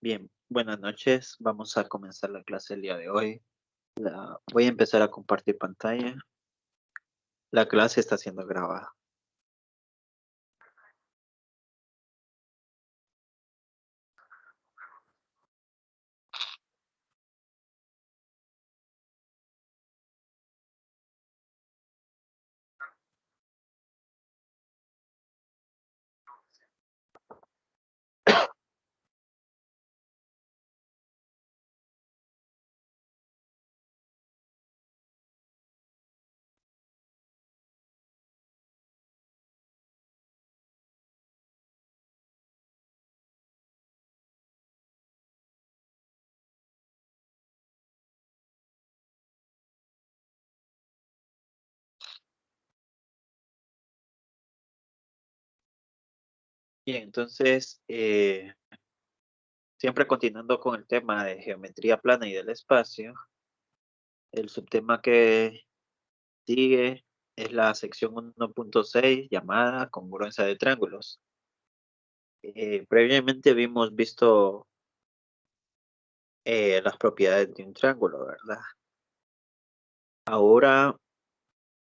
Bien, buenas noches. Vamos a comenzar la clase el día de hoy. Voy a empezar a compartir pantalla. La clase está siendo grabada. Bien, entonces, siempre continuando con el tema de geometría plana y del espacio, el subtema que sigue es la sección 1.6 llamada congruencia de triángulos. Previamente habíamos visto las propiedades de un triángulo, ¿verdad? Ahora,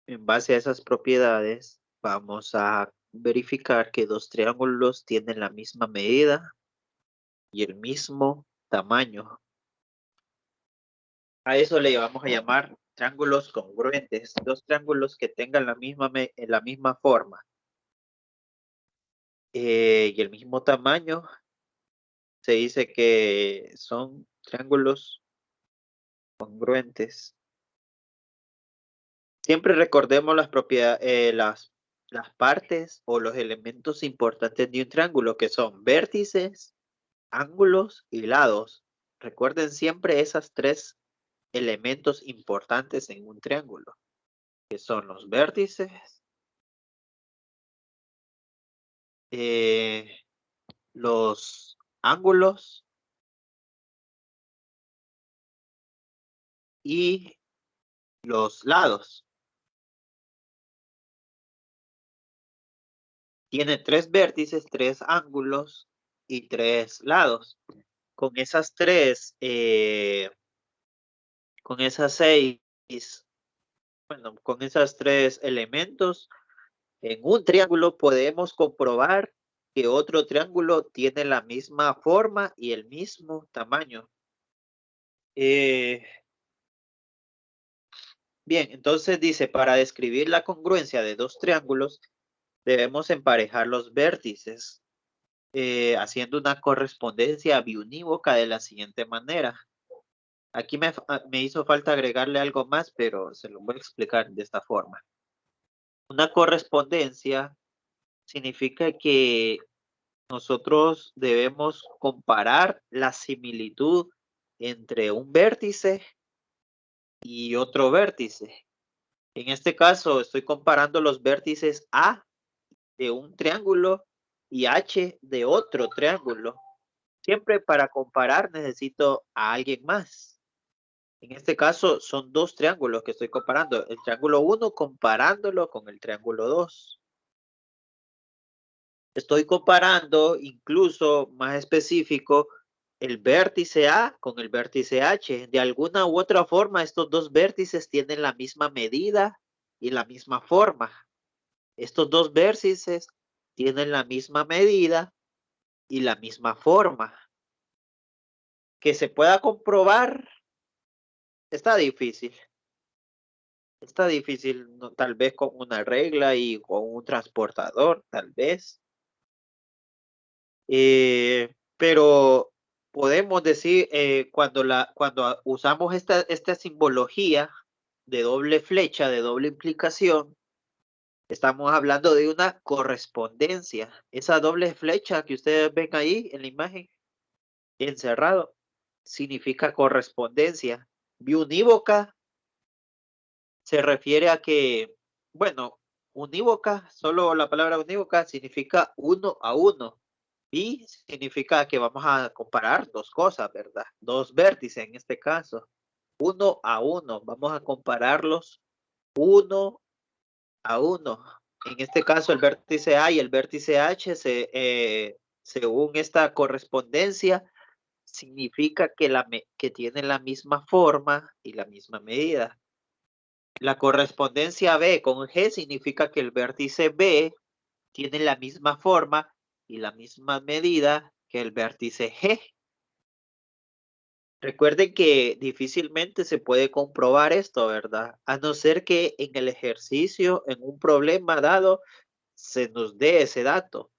en base a esas propiedades, vamos a verificar que dos triángulos tienen la misma medida y el mismo tamaño. A eso le vamos a llamar triángulos congruentes, dos triángulos que tengan la misma forma y el mismo tamaño. Se dice que son triángulos congruentes. Siempre recordemos las propiedades, las partes o los elementos importantes de un triángulo, que son vértices, ángulos y lados. Recuerden siempre esas tres elementos importantes en un triángulo, que son los vértices, los ángulos y los lados. Tiene tres vértices, tres ángulos y tres lados. Con esas tres, con esas seis, bueno, con esos tres elementos, en un triángulo podemos comprobar que otro triángulo tiene la misma forma y el mismo tamaño. Bien, entonces dice, para describir la congruencia de dos triángulos, debemos emparejar los vértices, haciendo una correspondencia biunívoca de la siguiente manera. Aquí me hizo falta agregarle algo más, pero se lo voy a explicar de esta forma. Una correspondencia significa que nosotros debemos comparar la similitud entre un vértice y otro vértice. En este caso, estoy comparando los vértices A de un triángulo y H de otro triángulo. Siempre para comparar necesito a alguien más. En este caso son dos triángulos que estoy comparando. El triángulo 1 comparándolo con el triángulo 2. Estoy comparando, incluso más específico, el vértice A con el vértice H. De alguna u otra forma, estos dos vértices tienen la misma medida y la misma forma. Estos dos vértices tienen la misma medida y la misma forma. Que se pueda comprobar está difícil. Está difícil, no, tal vez con una regla y con un transportador, tal vez. Pero podemos decir, cuando usamos esta simbología de doble flecha, de doble implicación, estamos hablando de una correspondencia. Esa doble flecha que ustedes ven ahí en la imagen, encerrado, significa correspondencia. Biunívoca se refiere a que, bueno, unívoca, solo la palabra unívoca significa uno a uno. Y significa que vamos a comparar dos cosas, ¿verdad? Dos vértices en este caso. Uno a uno. Vamos a compararlos uno a uno. En este caso el vértice A y el vértice H, según esta correspondencia, significa que tiene la misma forma y la misma medida. La correspondencia B con G significa que el vértice B tiene la misma forma y la misma medida que el vértice G. Recuerden que difícilmente se puede comprobar esto, ¿verdad? A no ser que en el ejercicio, en un problema dado, se nos dé ese dato.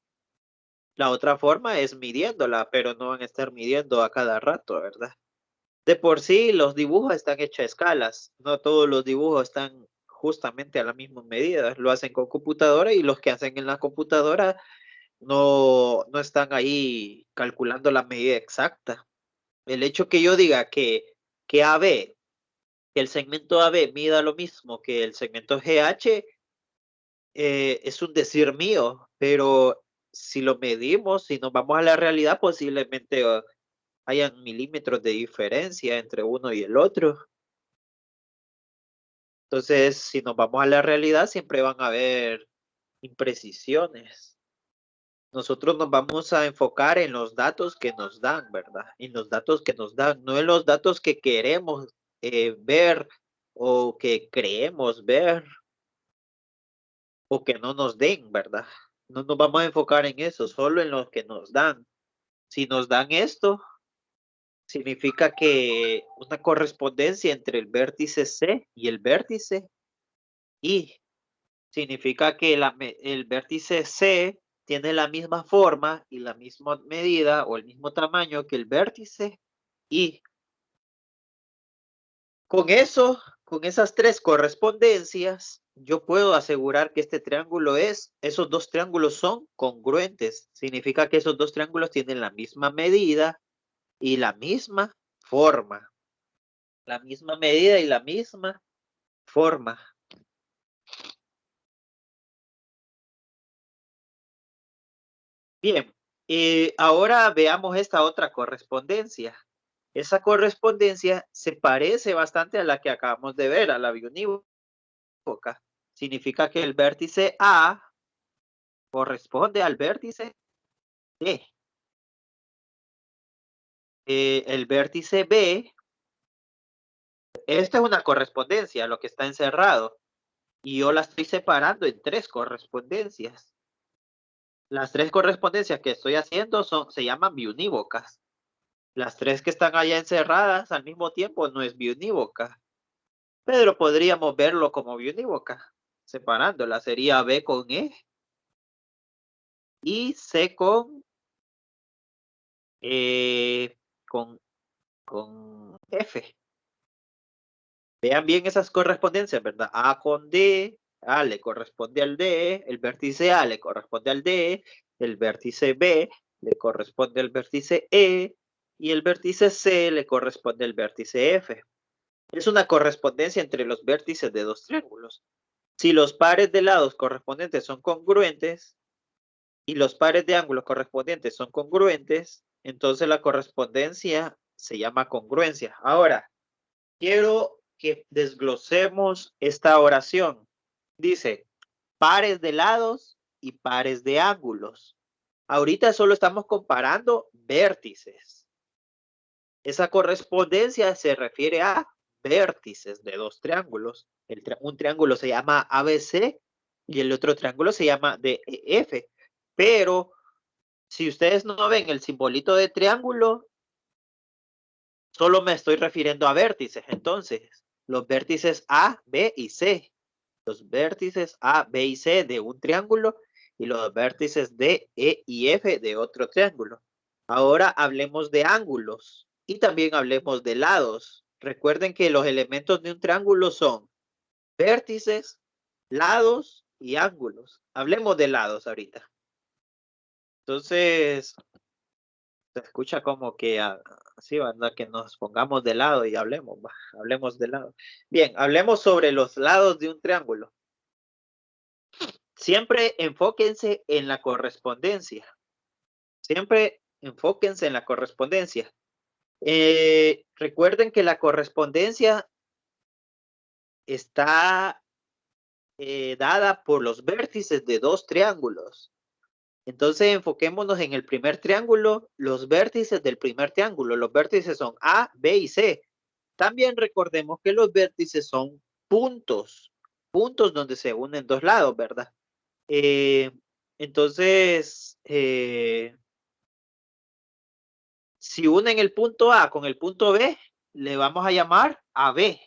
La otra forma es midiéndola, pero no van a estar midiendo a cada rato, ¿verdad? De por sí, los dibujos están hechos a escalas. No todos los dibujos están justamente a la misma medida. Lo hacen con computadora y los que hacen en la computadora no están ahí calculando la medida exacta. El hecho que yo diga que AB, que el segmento AB mida lo mismo que el segmento GH, es un decir mío, pero si lo medimos, si nos vamos a la realidad, posiblemente hayan milímetros de diferencia entre uno y el otro. Entonces, si nos vamos a la realidad, siempre van a haber imprecisiones. Nosotros nos vamos a enfocar en los datos que nos dan, ¿verdad? En los datos que nos dan, no en los datos que queremos ver o que creemos ver o que no nos den, ¿verdad? No nos vamos a enfocar en eso, solo en los que nos dan. Si nos dan esto, significa que una correspondencia entre el vértice C y el vértice I significa que el vértice C tiene la misma forma y la misma medida o el mismo tamaño que el vértice I. Con eso, con esas tres correspondencias, yo puedo asegurar que esos dos triángulos son congruentes. Significa que esos dos triángulos tienen la misma medida y la misma forma. La misma medida y la misma forma. Bien, ahora veamos esta otra correspondencia. Esa correspondencia se parece bastante a la que acabamos de ver, a la biunívoca. Significa que el vértice A corresponde al vértice D. El vértice B, esta es una correspondencia, lo que está encerrado, y yo la estoy separando en tres correspondencias. Las tres correspondencias que estoy haciendo se llaman biunívocas. Las tres que están allá encerradas al mismo tiempo no es biunívoca, pero podríamos verlo como biunívoca. Separándola sería B con E y C eh, con, con F. Vean bien esas correspondencias, ¿verdad? A con D, A le corresponde al D, el vértice A le corresponde al D, el vértice B le corresponde al vértice E y el vértice C le corresponde al vértice F. Es una correspondencia entre los vértices de dos triángulos. Si los pares de lados correspondientes son congruentes y los pares de ángulos correspondientes son congruentes, entonces la correspondencia se llama congruencia. Ahora, quiero que desglosemos esta oración. Dice, pares de lados y pares de ángulos. Ahorita solo estamos comparando vértices. Esa correspondencia se refiere a vértices de dos triángulos. Un triángulo se llama ABC y el otro triángulo se llama DEF. Pero si ustedes no ven el simbolito de triángulo, solo me estoy refiriendo a vértices. Entonces, los vértices A, B y C. Los vértices A, B y C de un triángulo y los vértices D, E y F de otro triángulo. Ahora hablemos de ángulos y también hablemos de lados. Recuerden que los elementos de un triángulo son vértices, lados y ángulos. Hablemos de lados ahorita. Entonces, se escucha como que así, ¿verdad? Que nos pongamos de lado y hablemos de lado. Bien, hablemos sobre los lados de un triángulo. Siempre enfóquense en la correspondencia. Siempre enfóquense en la correspondencia. Recuerden que la correspondencia está dada por los vértices de dos triángulos. Entonces enfoquémonos en el primer triángulo, los vértices del primer triángulo. Los vértices son A, B y C. También recordemos que los vértices son puntos, puntos donde se unen dos lados, ¿verdad? Entonces, si unen el punto A con el punto B, le vamos a llamar AB.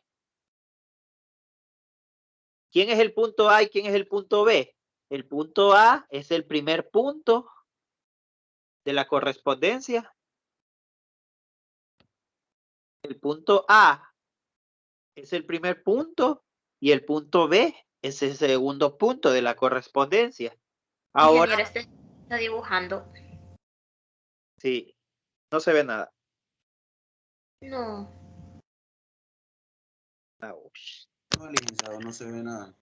¿Quién es el punto A y quién es el punto B? El punto A es el primer punto de la correspondencia. El punto A es el primer punto y el punto B es el segundo punto de la correspondencia. Ahora, Ingeniero, está dibujando. sí, no se ve nada. No. Ouch. No, licenciado, no se ve nada.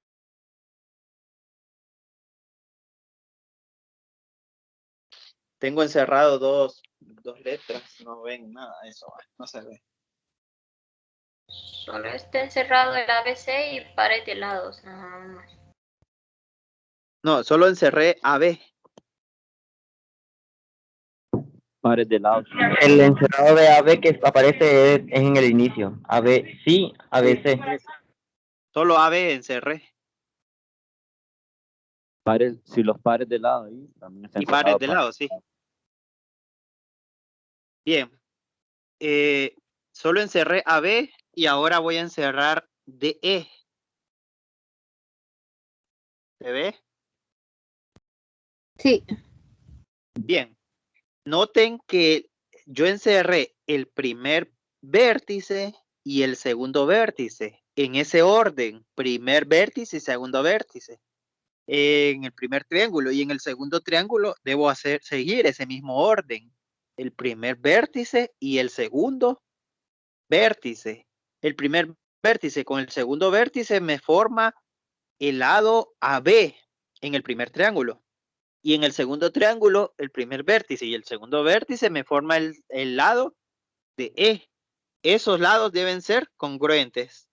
Tengo encerrado dos letras, no ven nada, eso no se ve. Solo está encerrado el ABC y pares de lados, nada más. No, solo encerré AB. Pares de lado. El encerrado de AB que aparece es en el inicio. AB, sí, ABC. Solo AB encerré. Pares, si los pares de lado ahí también están Y pares cerrados. de lado, sí. Bien. Solo encerré AB y ahora voy a encerrar DE. ¿Se ve? Sí. Bien. Noten que yo encerré el primer vértice y el segundo vértice en ese orden, primer vértice y segundo vértice en el primer triángulo, y en el segundo triángulo debo seguir ese mismo orden, el primer vértice y el segundo vértice. El primer vértice con el segundo vértice me forma el lado AB en el primer triángulo. Y en el segundo triángulo, el primer vértice y el segundo vértice me forma el lado de E. Esos lados deben ser congruentes.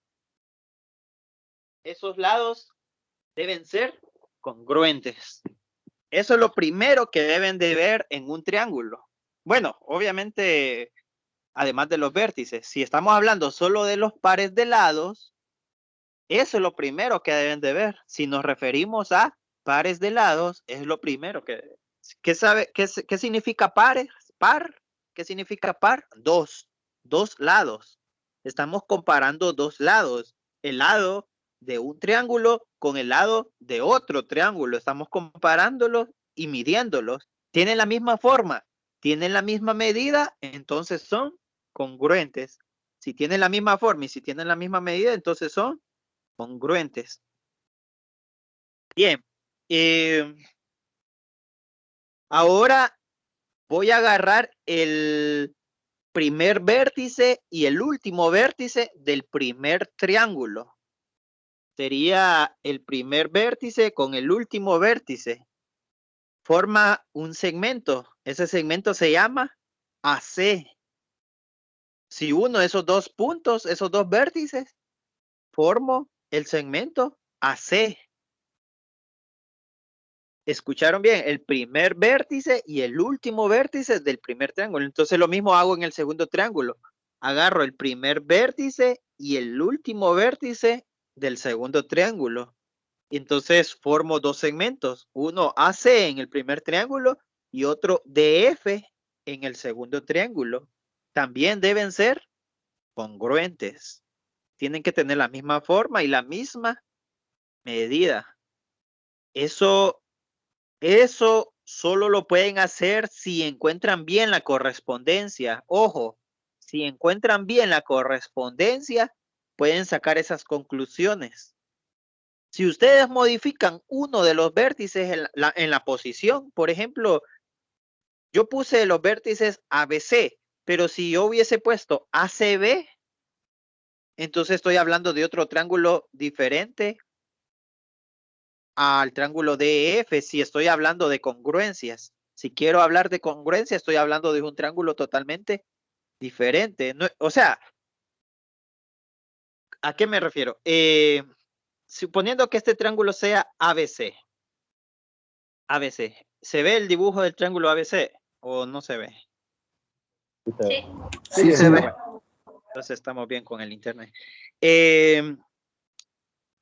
Esos lados deben ser congruentes. Eso es lo primero que deben de ver en un triángulo. Bueno, obviamente, además de los vértices, si estamos hablando solo de los pares de lados, eso es lo primero que deben de ver. Si nos referimos a pares de lados, es lo primero que... ¿Qué significa pares? Par. ¿Qué significa par? Dos lados. Estamos comparando dos lados. El lado de un triángulo con el lado de otro triángulo. Estamos comparándolos y midiéndolos. Tienen la misma forma, tienen la misma medida, entonces son congruentes. Si tienen la misma forma y si tienen la misma medida, entonces son congruentes. Bien. Ahora voy a agarrar el primer vértice y el último vértice del primer triángulo. Sería el primer vértice con el último vértice. Forma un segmento. Ese segmento se llama AC. Si uno de esos dos puntos, esos dos vértices, formo el segmento AC. ¿Escucharon bien? El primer vértice y el último vértice del primer triángulo. Entonces lo mismo hago en el segundo triángulo. Agarro el primer vértice y el último vértice del segundo triángulo. Entonces formo dos segmentos. Uno AC en el primer triángulo y otro DF en el segundo triángulo. También deben ser congruentes. Tienen que tener la misma forma y la misma medida. Eso solo lo pueden hacer si encuentran bien la correspondencia. Ojo, si encuentran bien la correspondencia, pueden sacar esas conclusiones. Si ustedes modifican uno de los vértices en la posición, por ejemplo, yo puse los vértices ABC, pero si yo hubiese puesto ACB, entonces estoy hablando de otro triángulo diferente al triángulo DEF. Si estoy hablando de congruencias, si quiero hablar de congruencia, estoy hablando de un triángulo totalmente diferente. No, o sea, ¿a qué me refiero? Suponiendo que este triángulo sea ABC. ABC. ¿Se ve el dibujo del triángulo ABC o no se ve? Sí. Sí, se ve. Entonces estamos bien con el internet.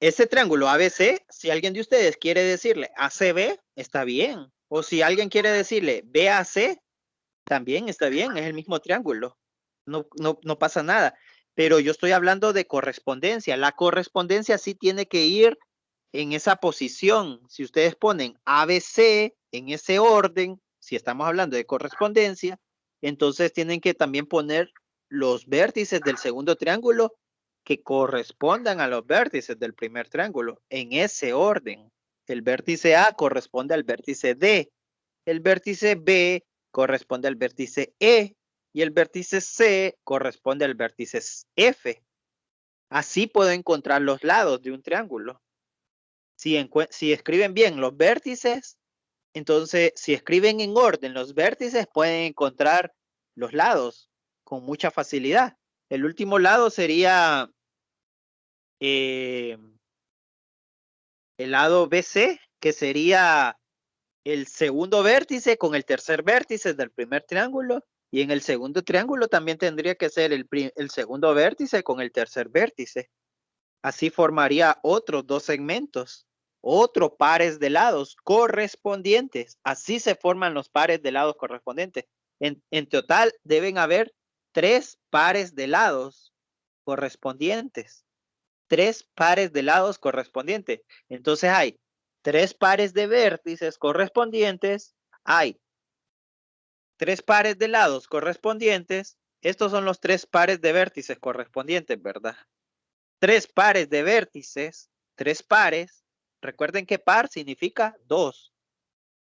Ese triángulo ABC, si alguien de ustedes quiere decirle ACB, está bien. O si alguien quiere decirle BAC, también está bien, es el mismo triángulo. No pasa nada. Pero yo estoy hablando de correspondencia. La correspondencia sí tiene que ir en esa posición. Si ustedes ponen ABC en ese orden, si estamos hablando de correspondencia, entonces tienen que también poner los vértices del segundo triángulo que correspondan a los vértices del primer triángulo en ese orden. El vértice A corresponde al vértice D. El vértice B corresponde al vértice E y el vértice C corresponde al vértice F. Así puedo encontrar los lados de un triángulo. Si escriben bien los vértices, entonces si escriben en orden los vértices pueden encontrar los lados con mucha facilidad. El último lado sería el lado BC, que sería el segundo vértice con el tercer vértice del primer triángulo, y en el segundo triángulo también tendría que ser el segundo vértice con el tercer vértice. Así formaría otros dos segmentos, otros pares de lados correspondientes. Así se forman los pares de lados correspondientes. En total deben haber 3 pares de lados correspondientes. 3 pares de lados correspondientes. Entonces hay 3 pares de vértices correspondientes, hay 3 pares de lados correspondientes. Estos son los 3 pares de vértices correspondientes, ¿verdad? 3 pares de vértices, 3 pares. Recuerden que par significa 2.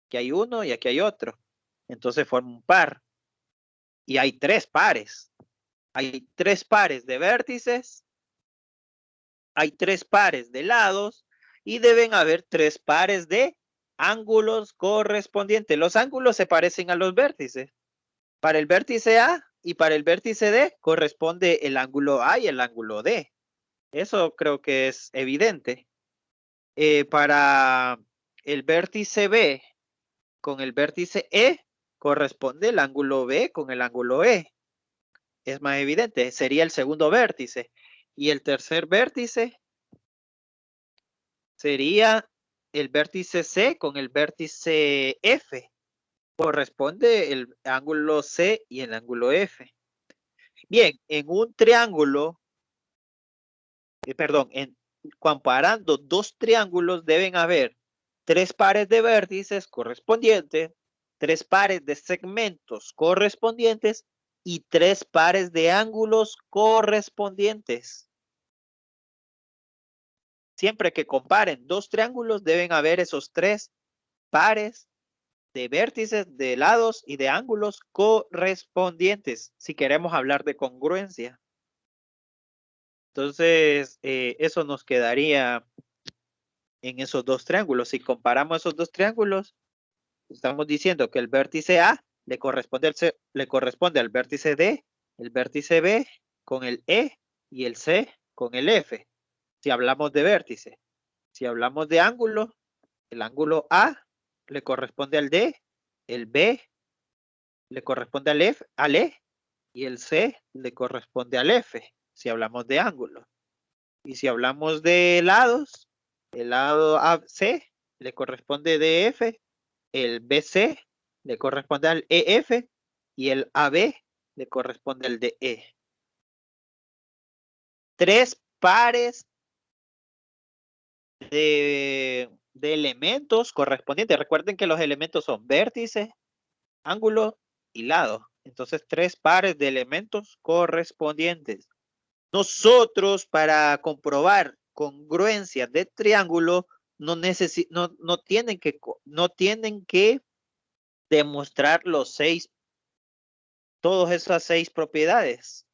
Aquí hay uno y aquí hay otro. Entonces forma un par. Y hay 3 pares. Hay 3 pares de vértices. Hay 3 pares de lados. Y deben haber 3 pares de ángulos correspondientes. Los ángulos se parecen a los vértices. Para el vértice A y para el vértice D corresponde el ángulo A y el ángulo D. Eso creo que es evidente. Para el vértice B con el vértice E corresponde el ángulo B con el ángulo E. Es más evidente, sería el segundo vértice. Y el tercer vértice sería el vértice C con el vértice F. Corresponde el ángulo C y el ángulo F. Bien, en un triángulo, comparando dos triángulos deben haber 3 pares de vértices correspondientes, 3 pares de segmentos correspondientes y 3 pares de ángulos correspondientes. Siempre que comparen dos triángulos deben haber esos 3 pares de vértices, de lados y de ángulos correspondientes si queremos hablar de congruencia. Entonces, eso nos quedaría en esos dos triángulos. Si comparamos esos dos triángulos, estamos diciendo que el vértice A le corresponde al vértice D, el vértice B con el E y el C con el F. Si hablamos de vértice. Si hablamos de ángulo, el ángulo A le corresponde al D, el B le corresponde al E y el C le corresponde al F, si hablamos de ángulo. Y si hablamos de lados, el lado AC le corresponde DF, el BC le corresponde al EF y el AB le corresponde al DE. 3 pares de elementos correspondientes. Recuerden que los elementos son vértice, ángulo y lado. Entonces, 3 pares de elementos correspondientes. Nosotros, para comprobar congruencias de triángulo, no tienen que demostrar todas esas 6 propiedades.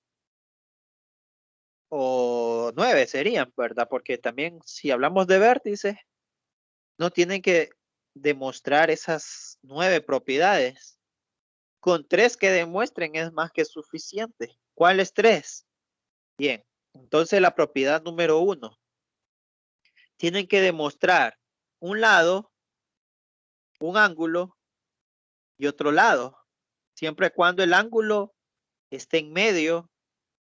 O 9 serían, ¿verdad? Porque también si hablamos de vértices, no tienen que demostrar esas 9 propiedades. Con 3 que demuestren es más que suficiente. ¿Cuáles 3? Bien, entonces la propiedad número 1. Tienen que demostrar un lado, un ángulo y otro lado, siempre y cuando el ángulo esté en medio,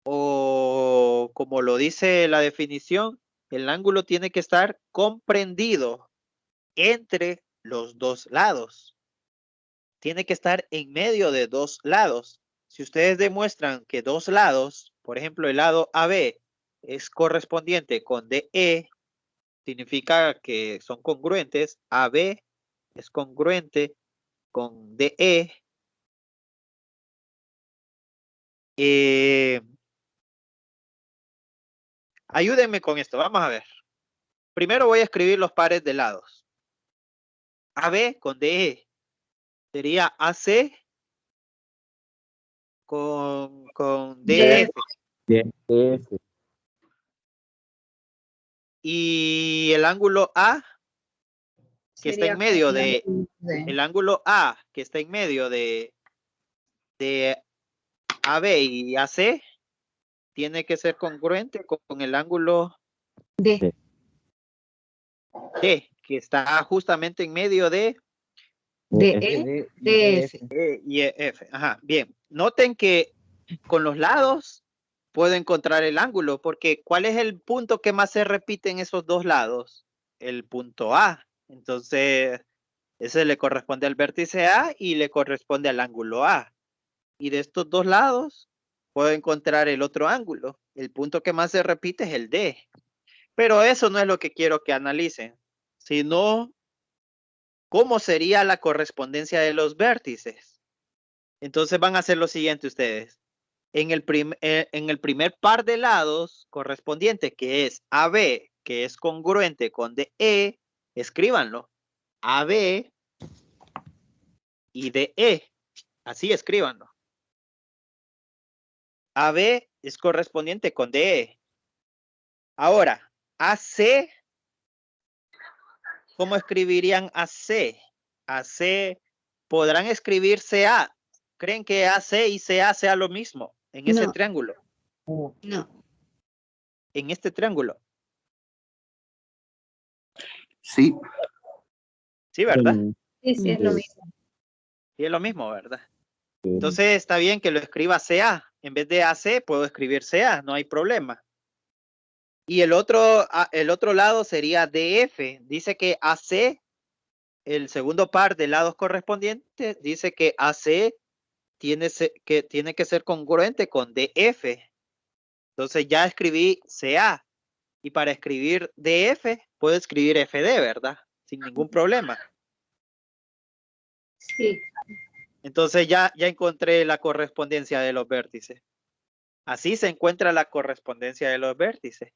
o como lo dice la definición, el ángulo tiene que estar comprendido entre los dos lados. Tiene que estar en medio de dos lados. Si ustedes demuestran que dos lados, por ejemplo, el lado AB es correspondiente con DE, significa que son congruentes. AB es congruente con DE. Ayúdenme con esto, vamos a ver. Primero voy a escribir los pares de lados. AB con DE sería AC con DF. DF. Y el ángulo A que está en medio de el ángulo A que está en medio de AB y AC tiene que ser congruente con el ángulo D. D, que está justamente en medio de DE, DS. E y F. Ajá, bien. Noten que con los lados puedo encontrar el ángulo, porque ¿cuál es el punto que más se repite en esos dos lados? El punto A. Entonces, ese le corresponde al vértice A y le corresponde al ángulo A. Y de estos dos lados puedo encontrar el otro ángulo. El punto que más se repite es el D. Pero eso no es lo que quiero que analicen, sino cómo sería la correspondencia de los vértices. Entonces van a hacer lo siguiente ustedes. En el primer par de lados correspondiente, que es AB, que es congruente con DE, escríbanlo. AB y DE. Así escríbanlo. AB es correspondiente con DE. Ahora, AC, ¿cómo escribirían AC? AC, podrán escribir CA. ¿Creen que AC y CA sea lo mismo en ese No. triángulo? No. En este triángulo. Sí. Sí, ¿verdad? Sí, sí, es lo mismo. Sí, es lo mismo, ¿verdad? Entonces está bien que lo escriba CA. En vez de AC, puedo escribir CA, no hay problema. Y el otro lado sería DF. Dice que AC, el segundo par de lados correspondientes, dice que AC tiene que ser congruente con DF. Entonces ya escribí CA. Y para escribir DF, puedo escribir FD, ¿verdad? Sin ningún problema. Sí. Entonces ya encontré la correspondencia de los vértices. Así se encuentra la correspondencia de los vértices.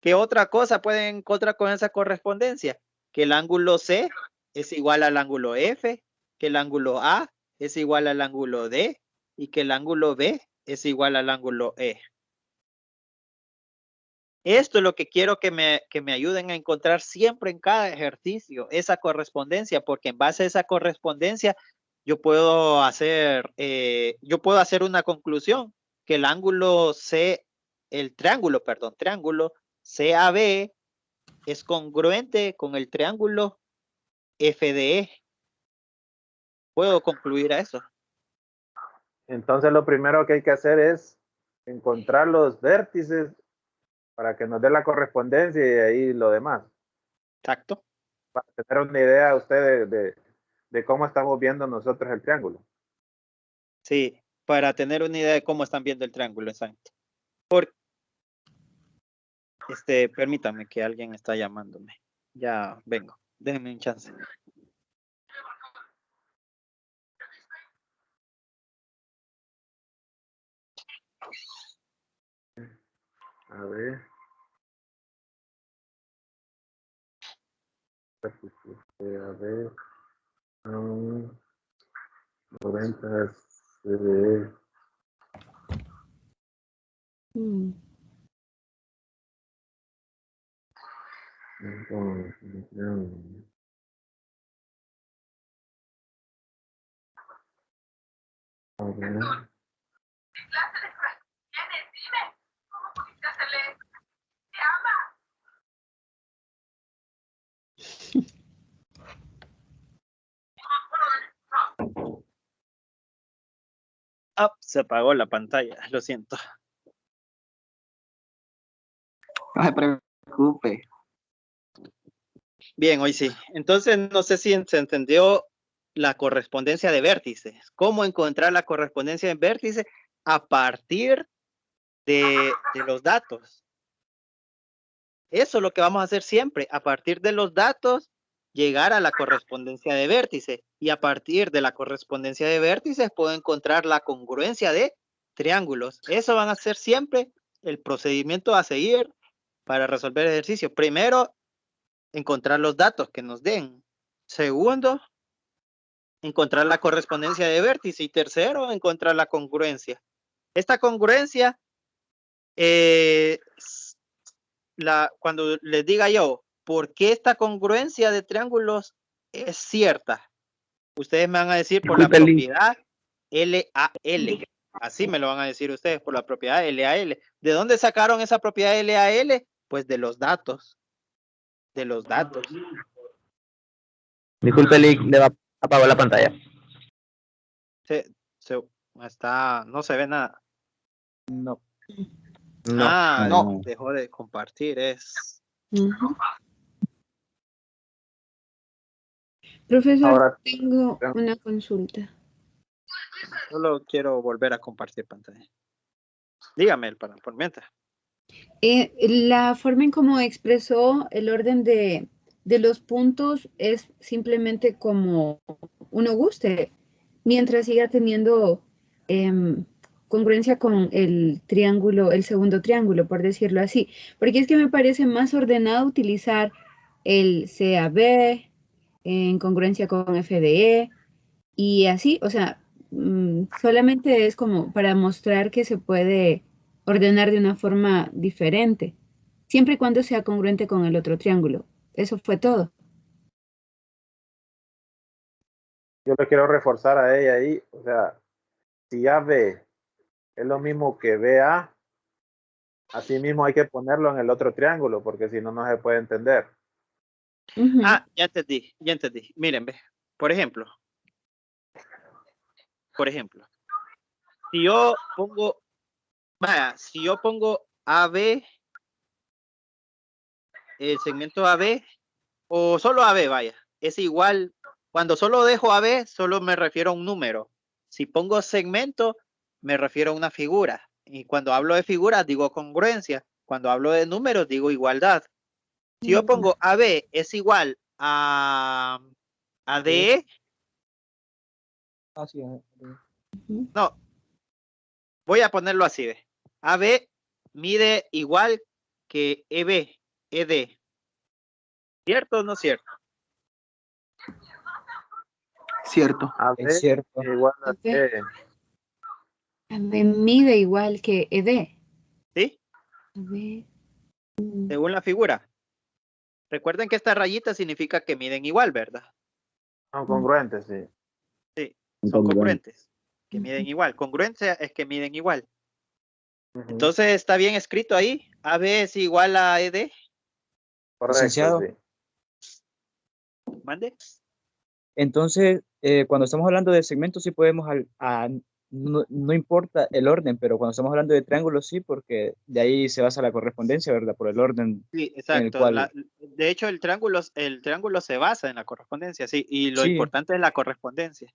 ¿Qué otra cosa pueden encontrar con esa correspondencia? Que el ángulo C es igual al ángulo F, que el ángulo A es igual al ángulo D y que el ángulo B es igual al ángulo E. Esto es lo que quiero que me ayuden a encontrar siempre en cada ejercicio, esa correspondencia, porque en base a esa correspondencia yo puedo hacer una conclusión, que el ángulo triángulo CAB es congruente con el triángulo FDE. Puedo concluir a eso. Entonces lo primero que hay que hacer es encontrar los vértices para que nos dé la correspondencia y ahí lo demás. Exacto. Para tener una idea ustedes de cómo estamos viendo nosotros el triángulo. Sí, para tener una idea de cómo están viendo el triángulo, exacto. Permítame que alguien está llamándome. Ya vengo. Déjenme un chance. A ver. A ver. 90 CDE. A ver. Ah, se apagó la pantalla, lo siento. No se preocupe. Bien, hoy sí. Entonces, no sé si se entendió la correspondencia de vértices. ¿Cómo encontrar la correspondencia de vértices a partir de los datos? Eso es lo que vamos a hacer siempre. A partir de los datos, llegar a la correspondencia de vértices. Y a partir de la correspondencia de vértices, puedo encontrar la congruencia de triángulos. Eso van a ser siempre el procedimiento a seguir para resolver el ejercicio. Primero, encontrar los datos que nos den. Segundo, encontrar la correspondencia de vértice. Y tercero, encontrar la congruencia. Esta congruencia, cuando les diga yo, ¿por qué esta congruencia de triángulos es cierta? Ustedes me van a decir por la propiedad LAL. Así me lo van a decir ustedes, por la propiedad LAL. ¿De dónde sacaron esa propiedad LAL? Pues de los datos. De los datos. Disculpe, le apagó la pantalla. No se ve nada. No. No. Dejó de compartir. Ujú. Profesor, Ahora- tengo una consulta. Solo quiero volver a compartir pantalla. Dígame, por mientras. La forma en cómo expresó el orden de los puntos es simplemente como uno guste, mientras siga teniendo congruencia con el triángulo, el segundo triángulo, por decirlo así. Porque es que me parece más ordenado utilizar el CAB en congruencia con FDE y así, o sea, solamente es como para mostrar que se puede ordenar de una forma diferente, siempre y cuando sea congruente con el otro triángulo. Eso fue todo. Yo le quiero reforzar a ella ahí, o sea, si AB es lo mismo que BA, así mismo hay que ponerlo en el otro triángulo, porque si no, no se puede entender. Ujú. Ya entendí. Miren, ve. Por ejemplo, si yo pongo AB, el segmento AB, o solo AB, vaya, es igual. Cuando solo dejo AB, solo me refiero a un número. Si pongo segmento, me refiero a una figura. Y cuando hablo de figuras, digo congruencia. Cuando hablo de números, digo igualdad. Si yo pongo AB es igual a DE, Así es. no, voy a ponerlo así, ve. AB mide igual que ED. ¿Cierto o no cierto? Cierto. AB Es cierto. igual a Ok. D. AB mide igual que ED. ¿Sí? AB, Según la figura. Recuerden que esta rayita significa que miden igual, ¿verdad? Son congruentes, sí. Sí, son congruentes, que miden igual. Congruencia es que miden igual. Ujú. Entonces, ¿está bien escrito ahí? AB es igual a ED. Correcto, Licenciado. sí. ¿Mande? Entonces, cuando estamos hablando de segmentos, sí podemos, no importa el orden, pero cuando estamos hablando de triángulos, sí, porque de ahí se basa la correspondencia, ¿verdad? Por el orden Sí, en el exacto. cual... De hecho, el triángulo se basa en la correspondencia, sí, y lo Sí, importante es la correspondencia.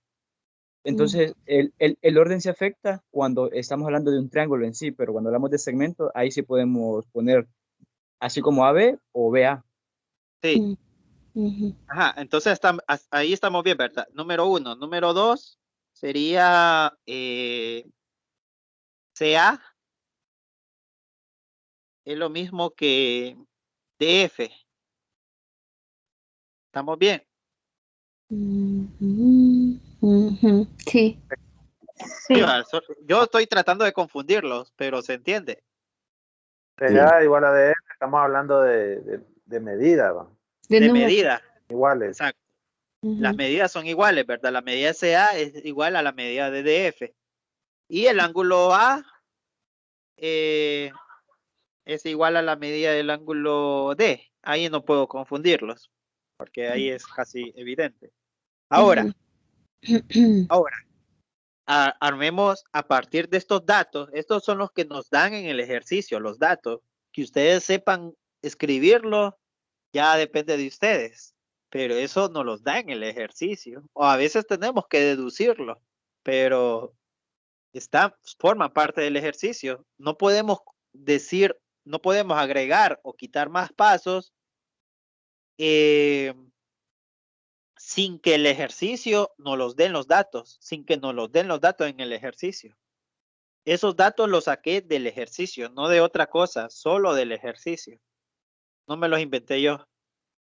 entonces el orden se afecta cuando estamos hablando de un triángulo en sí, pero cuando hablamos de segmento, ahí sí podemos poner así como AB o BA. Sí, ujú. ajá, entonces ahí estamos bien, ¿verdad? Número 1. Número 2 sería CA, es lo mismo que DF. ¿Estamos bien? Ujú, ujú. Sí. Sí, yo estoy tratando de confundirlos, pero se entiende. CA igual a D, estamos hablando de medida, ¿va? De De número. medida, Iguales. exacto. Ujú. Las medidas son iguales, ¿verdad? La medida de CA es igual a la medida de DF. Y el ángulo A es igual a la medida del ángulo D. Ahí no puedo confundirlos, porque ahí es casi evidente. Ahora, Ujú. armemos a partir de estos datos. Estos son los que nos dan en el ejercicio, los datos. Que ustedes sepan escribirlo, ya depende de ustedes. Pero eso nos los da en el ejercicio. O a veces tenemos que deducirlo, pero forma parte del ejercicio. No podemos decir, no podemos agregar o quitar más pasos sin que el ejercicio nos los den los datos, sin que nos los den los datos en el ejercicio. Esos datos los saqué del ejercicio, no de otra cosa, solo del ejercicio. No me los inventé yo.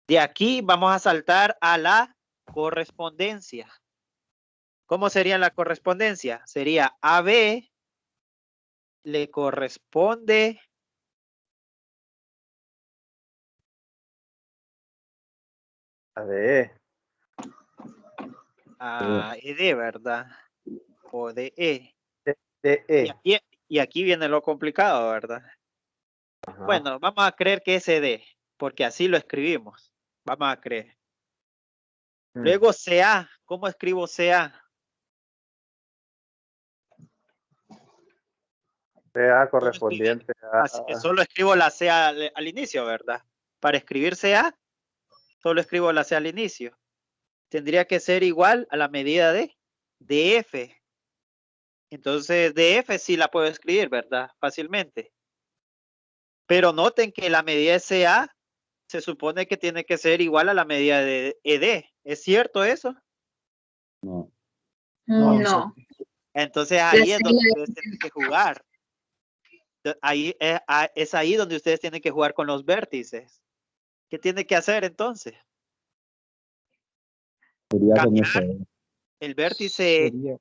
De aquí vamos a saltar a la correspondencia. ¿Cómo sería la correspondencia? Sería AB le corresponde A ver, a ED, ¿verdad? O de E. DE. Y aquí viene lo complicado, ¿verdad? Ajá. Bueno, vamos a creer que es ED, porque así lo escribimos. Vamos a creer. Luego CA. ¿Cómo escribo CA? CA correspondiente a... Solo escribo la C al inicio, ¿verdad? Para escribir CA, solo escribo la C al inicio. Tendría que ser igual a la medida de DF. Entonces, DF sí la puedo escribir, ¿verdad? Fácilmente. Pero noten que la medida de CA se supone que tiene que ser igual a la medida de ED. ¿Es cierto eso? No. No. Entonces ahí es donde ustedes tienen que jugar. Ahí es ahí donde ustedes tienen que jugar con los vértices. ¿Qué tiene que hacer entonces? Sería con Cambiar eso. el vértice. Sería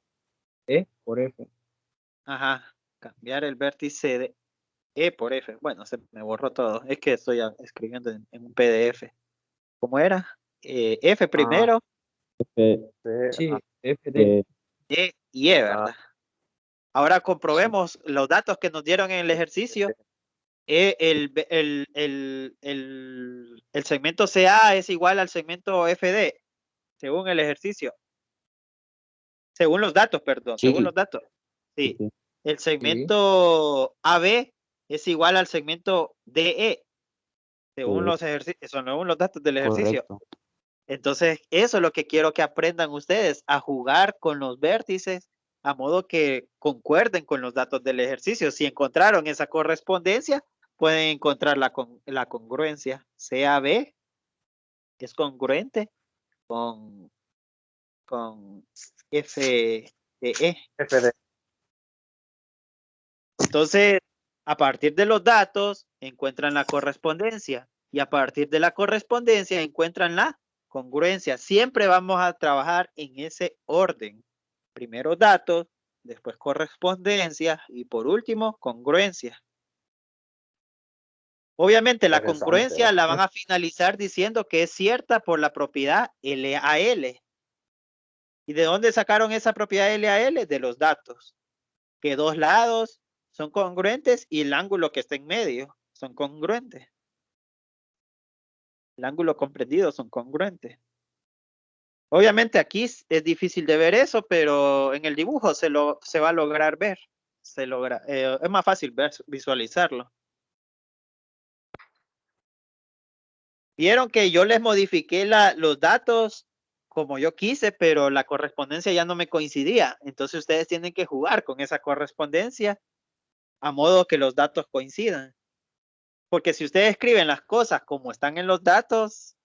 E por F. Ajá. Cambiar el vértice de E por F. Bueno, se me borró todo. Es que estoy escribiendo en un PDF. ¿Cómo era? F primero, Sí, ah, F de E y E, ¿verdad? Ahora comprobemos los datos que nos dieron en el ejercicio. El segmento CA es igual al segmento FD, según el ejercicio. Según los datos, perdón. Sí. Según los datos. Sí. Sí. El segmento AB es igual al segmento DE, según los ejercicios, según los datos del ejercicio. Correcto. Entonces, eso es lo que quiero que aprendan ustedes, a jugar con los vértices, a modo que concuerden con los datos del ejercicio. Si encontraron esa correspondencia, pueden encontrar la congruencia. CAB es congruente con FDE. FD. Entonces, a partir de los datos, encuentran la correspondencia. Y a partir de la correspondencia, encuentran la congruencia. Siempre vamos a trabajar en ese orden. Primero datos, después correspondencia y por último congruencia. Obviamente la Interesante. congruencia la van a finalizar diciendo que es cierta por la propiedad LAL. ¿Y de dónde sacaron esa propiedad LAL? De los datos. Que dos lados son congruentes y el ángulo que está en medio son congruentes. El ángulo comprendido son congruentes. Obviamente aquí es difícil de ver eso, pero en el dibujo se va a lograr ver. Es más fácil visualizarlo. Vieron que yo les modifiqué los datos como yo quise, pero la correspondencia ya no me coincidía. Entonces ustedes tienen que jugar con esa correspondencia a modo que los datos coincidan. Porque si ustedes escriben las cosas como están en los datos,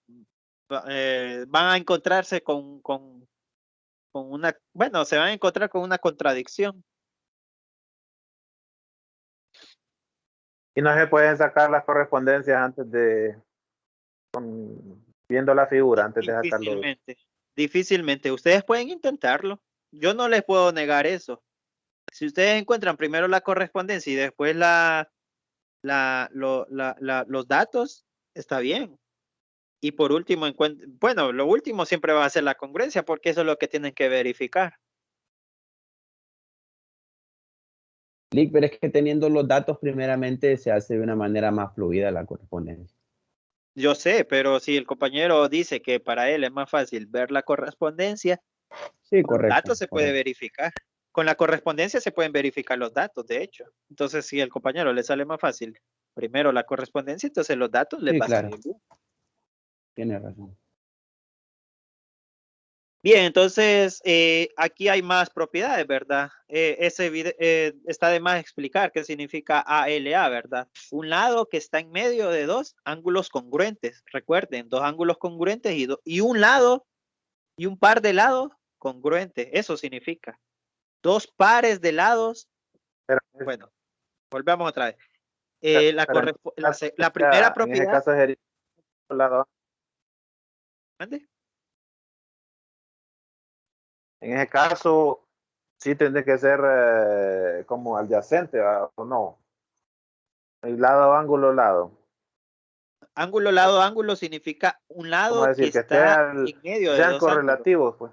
van a encontrarse con una, bueno, se van a encontrar con una contradicción. Y no se pueden sacar las correspondencias antes de, viendo la figura, antes de sacarlo. Difícilmente. Ustedes pueden intentarlo. Yo no les puedo negar eso. Si ustedes encuentran primero la correspondencia y después los datos, está bien. Y por último, bueno, lo último siempre va a ser la congruencia, porque eso es lo que tienen que verificar. Lick, pero es que teniendo los datos primeramente se hace de una manera más fluida la correspondencia. Yo sé, pero si el compañero dice que para él es más fácil ver la correspondencia, Sí, con correcto. datos se puede verificar. Con la correspondencia se pueden verificar los datos, de hecho. Entonces, si al compañero le sale más fácil primero la correspondencia, entonces los datos les Sí, va claro. a salir bien. Tiene razón. Bien, entonces aquí hay más propiedades, ¿verdad? Está de más explicar qué significa ALA, ¿verdad? Un lado que está en medio de dos ángulos congruentes. Recuerden, dos ángulos congruentes y un lado y un par de lados congruentes. Eso significa. Dos pares de lados. Pero, Bueno, volvamos otra vez. pero La primera en ese propiedad. caso sería un lado. ¿Mande? En ese caso, sí tendría que ser como adyacente, ¿verdad? ¿O no? El lado, ángulo, lado. Ángulo, lado, ángulo significa un Vamos lado a que decir que está en medio de sean dos ángulos. correlativos, pues.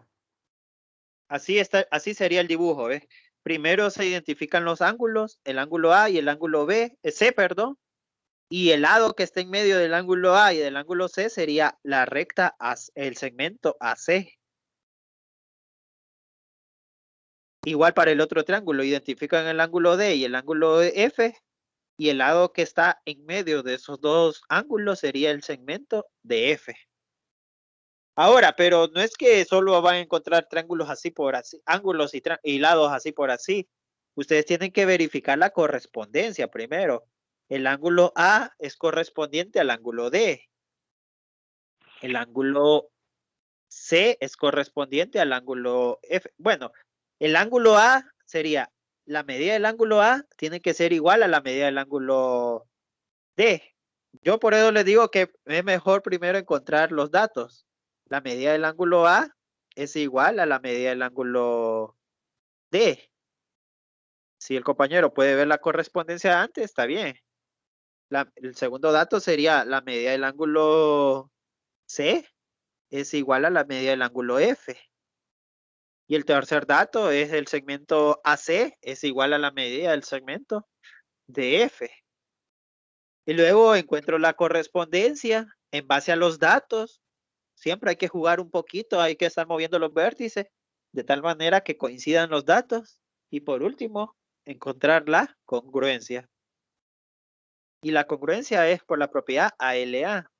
Así sería el dibujo, ¿ves? Primero se identifican los ángulos, el ángulo A y el ángulo C, perdón, y el lado que está en medio del ángulo A y del ángulo C sería la recta, el segmento AC. Igual para el otro triángulo, identifican el ángulo D y el ángulo F, y el lado que está en medio de esos dos ángulos sería el segmento de F. Ahora, pero no es que solo van a encontrar triángulos así por así, ángulos y lados así por así. Ustedes tienen que verificar la correspondencia primero. El ángulo A es correspondiente al ángulo D. El ángulo C es correspondiente al ángulo F. Bueno, el ángulo A sería, la medida del ángulo A tiene que ser igual a la medida del ángulo D. Yo por eso les digo que es mejor primero encontrar los datos. La medida del ángulo A es igual a la medida del ángulo D. Si el compañero puede ver la correspondencia antes, está bien. El segundo dato sería la medida del ángulo C es igual a la medida del ángulo F. Y el tercer dato es el segmento AC es igual a la medida del segmento de F. Y luego encuentro la correspondencia en base a los datos. Siempre hay que jugar un poquito, hay que estar moviendo los vértices de tal manera que coincidan los datos. Y por último, encontrar la congruencia. Y la congruencia es por la propiedad ALA.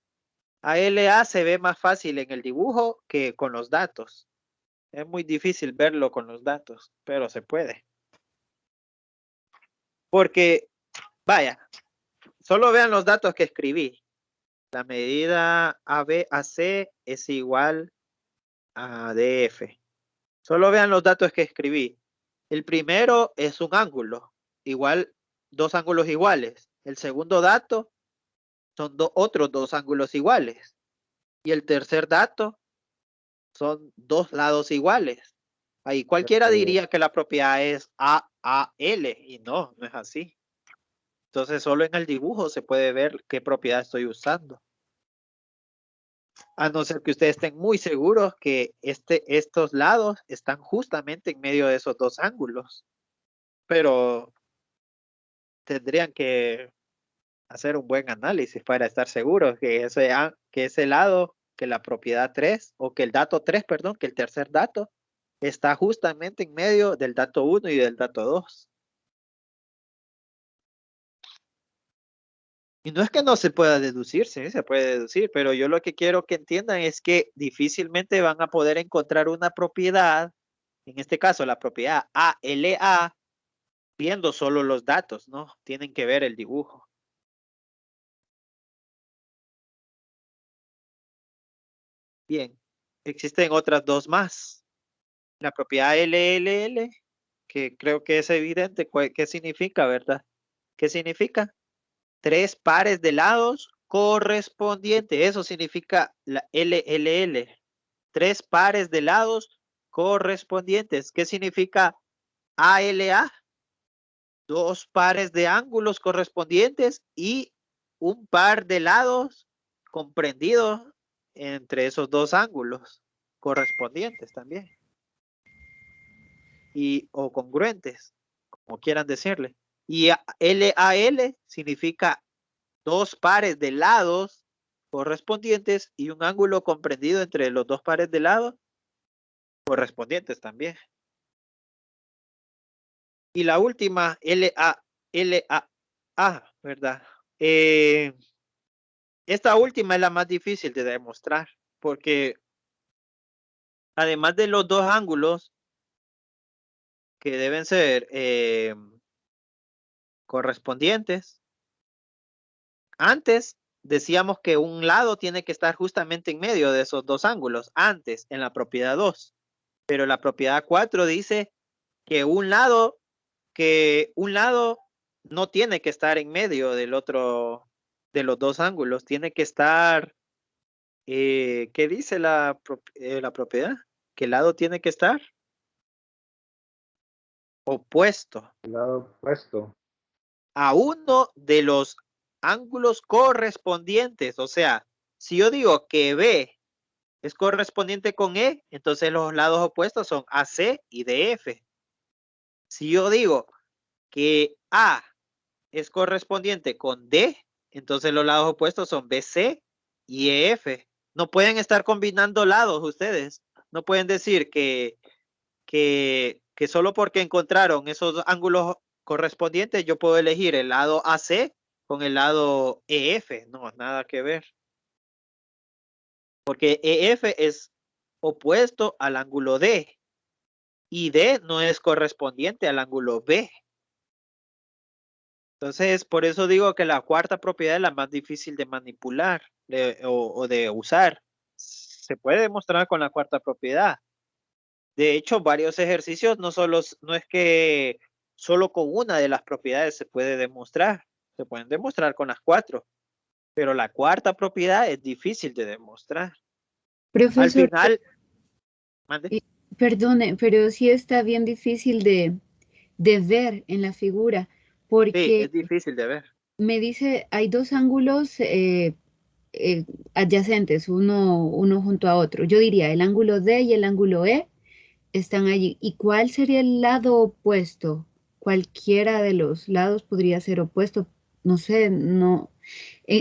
ALA se ve más fácil en el dibujo que con los datos. Es muy difícil verlo con los datos, pero se puede. Porque, vaya, solo vean los datos que escribí. La medida AB/AC es igual a DF. Solo vean los datos que escribí. El primero es un ángulo, igual, dos ángulos iguales. El segundo dato son otros dos ángulos iguales. Y el tercer dato son dos lados iguales. Ahí cualquiera diría que la propiedad es AAL y no es así. Entonces solo en el dibujo se puede ver qué propiedad estoy usando. A no ser que ustedes estén muy seguros que estos lados están justamente en medio de esos dos ángulos. Pero tendrían que hacer un buen análisis para estar seguros que ese lado, que la propiedad 3, o que el dato 3, perdón, que el tercer dato, está justamente en medio del dato 1 y del dato 2. Y no es que no se pueda deducir, sí, se puede deducir, pero yo lo que quiero que entiendan es que difícilmente van a poder encontrar una propiedad, en este caso la propiedad ALA, viendo solo los datos, ¿no? Tienen que ver el dibujo. Bien, existen otras dos más. La propiedad LLL, que creo que es evidente, ¿qué significa, verdad? ¿Qué significa? Tres pares de lados correspondientes. Eso significa la LLL. Tres pares de lados correspondientes. ¿Qué significa ALA? Dos pares de ángulos correspondientes y un par de lados comprendidos entre esos dos ángulos correspondientes también. O congruentes, como quieran decirle. Y LAL significa dos pares de lados correspondientes y un ángulo comprendido entre los dos pares de lados correspondientes también. Y la última, LAA, ¿verdad? Esta última es la más difícil de demostrar, porque además de los dos ángulos que deben ser correspondientes, antes decíamos que un lado tiene que estar justamente en medio de esos dos ángulos, antes en la propiedad 2, pero la propiedad 4 dice que un lado no tiene que estar en medio del otro, de los dos ángulos, tiene que estar, ¿qué dice la propiedad? Que el lado tiene que estar opuesto El lado opuesto. a uno de los ángulos correspondientes. O sea, si yo digo que B es correspondiente con E, entonces los lados opuestos son AC y DF. Si yo digo que A es correspondiente con D, entonces los lados opuestos son BC y EF. No pueden estar combinando lados ustedes. No pueden decir que solo porque encontraron esos ángulos correspondientes, yo puedo elegir el lado AC con el lado EF. No, nada que ver. Porque EF es opuesto al ángulo D y D no es correspondiente al ángulo B. Entonces, por eso digo que la cuarta propiedad es la más difícil de manipular o de usar. Se puede demostrar con la cuarta propiedad. De hecho, varios ejercicios no es que solo con una de las propiedades se puede demostrar. Se pueden demostrar con las cuatro. Pero la cuarta propiedad es difícil de demostrar. Al Profesor, final, mande. perdone, pero sí está bien difícil de ver en la figura, Sí, porque es difícil de ver. me dice, hay dos ángulos adyacentes, uno junto a otro. Yo diría, el ángulo D y el ángulo E están allí. ¿Y cuál sería el lado opuesto? Cualquiera de los lados podría ser opuesto. No sé, no.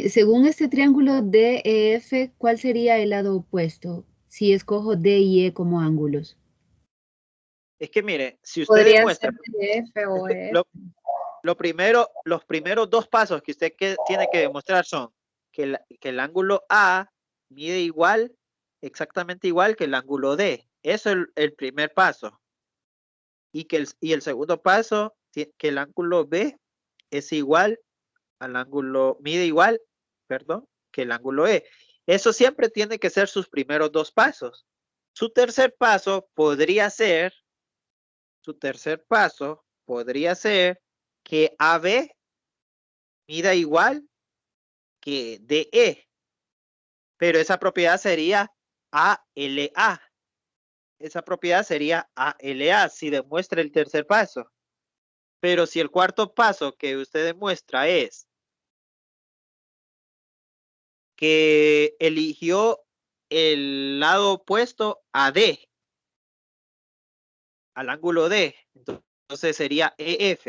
Según este triángulo DEF, ¿cuál sería el lado opuesto si escojo D y E como ángulos? Es que mire, si usted Podría demuestra, ser DF o E. los primeros dos pasos que usted tiene que demostrar son que el ángulo A mide igual, exactamente igual que el ángulo D. Eso es el primer paso. Y el segundo paso, que el ángulo B es igual al ángulo, mide igual, perdón, que el ángulo E. Eso siempre tiene que ser sus primeros dos pasos. Su tercer paso podría ser que AB mida igual que DE, pero esa propiedad sería ALA. Esa propiedad sería ALA si demuestra el tercer paso. Pero si el cuarto paso que usted demuestra es que eligió el lado opuesto a D, al ángulo D, entonces sería EF.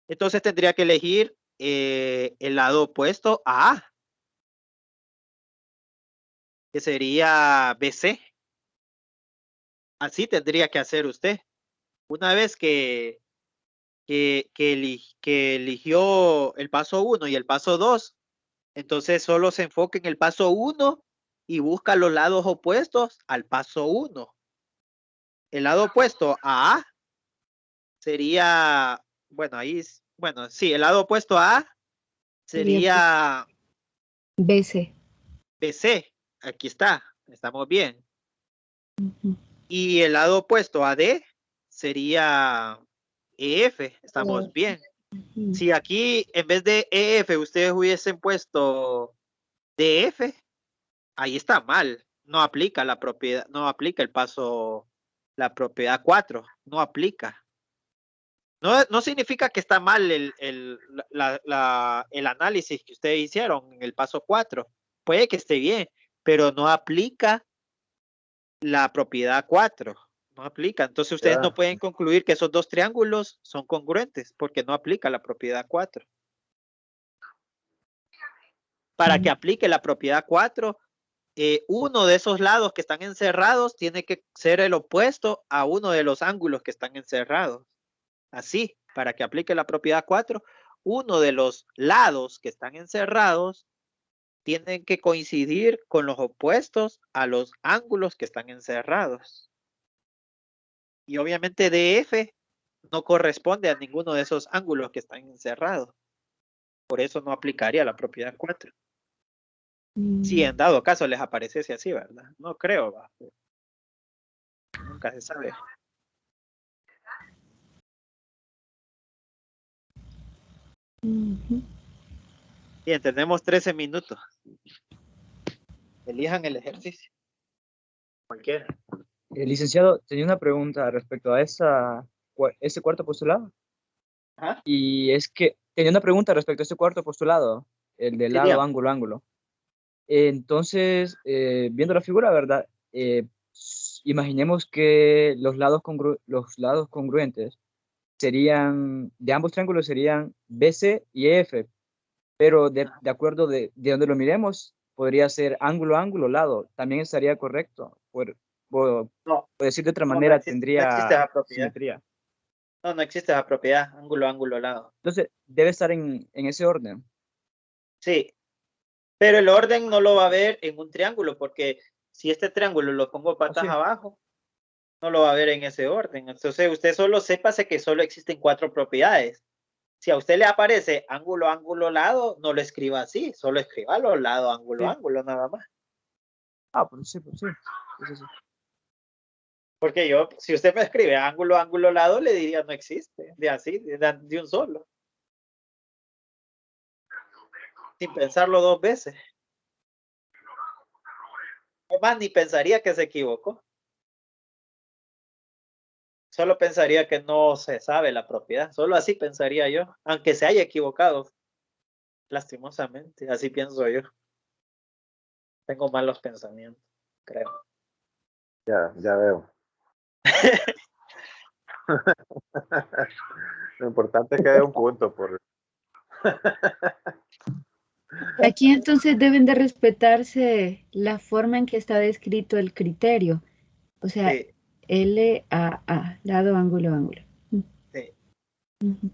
Entonces tendría que elegir el lado opuesto a A, que sería BC. Así tendría que hacer usted. Una vez que eligió el paso 1 y el paso 2, entonces solo se enfoca en el paso 1 y busca los lados opuestos al paso 1. El lado opuesto a A sería, sí, el lado opuesto a A sería BC. BC. Aquí está, estamos bien. Ujú. Y el lado opuesto a D sería EF, estamos bien. Ujú. Si aquí en vez de EF ustedes hubiesen puesto DF, ahí está mal. No aplica la propiedad, no aplica el paso, la propiedad 4, no aplica. No significa que está mal el análisis que ustedes hicieron en el paso 4. Puede que esté bien, pero no aplica la propiedad 4. No aplica. Entonces ustedes no Ya. pueden concluir que esos dos triángulos son congruentes porque no aplica la propiedad 4. Para que aplique la propiedad 4, uno de esos lados que están encerrados tiene que ser el opuesto a uno de los ángulos que están encerrados. así, para que aplique la propiedad 4, uno de los lados que están encerrados tienen que coincidir con los opuestos a los ángulos que están encerrados. Y obviamente DF no corresponde a ninguno de esos ángulos que están encerrados. Por eso no aplicaría la propiedad 4. Si en dado caso les apareciese así, ¿verdad? No creo, ¿va? Nunca se sabe. Bien, tenemos 13 minutos. Elijan el ejercicio. Cualquiera. Licenciado, tenía una pregunta respecto a ese cuarto postulado. ¿Ah? Y es que tenía una pregunta respecto a ese cuarto postulado, el de Sí, lado, dígame. ángulo, ángulo. Entonces, viendo la figura, ¿verdad? Imaginemos que los lados congruentes serían, de ambos triángulos serían BC y EF, pero de acuerdo de donde lo miremos, podría ser ángulo, ángulo, lado. También estaría correcto. Por No, decir de otra no manera, existe tendría esa propiedad. simetría. No existe esa propiedad, ángulo, ángulo, lado. Entonces, debe estar en ese orden. Sí, pero el orden no lo va a ver en un triángulo, porque si este triángulo lo pongo patas sí. abajo, no lo va a ver en ese orden. Entonces, usted solo sépase que solo existen 4 propiedades. Si a usted le aparece ángulo, ángulo, lado, no lo escriba así, solo escríbalo lado, ángulo, Sí. ángulo, nada más. Pues sí. Sí. Porque yo, si usted me escribe ángulo, ángulo, lado, le diría no existe, de así, de un solo. Sin pensarlo 2 veces. Además, ni pensaría que se equivocó. Solo pensaría que no se sabe la propiedad. Solo así pensaría yo, aunque se haya equivocado. Lastimosamente, así pienso yo. Tengo malos pensamientos, creo. Ya veo. Lo importante es que dé un punto por. Aquí entonces deben de respetarse la forma en que está descrito el criterio. O sea, Sí, LAA, lado, ángulo, ángulo. sí. Ujú.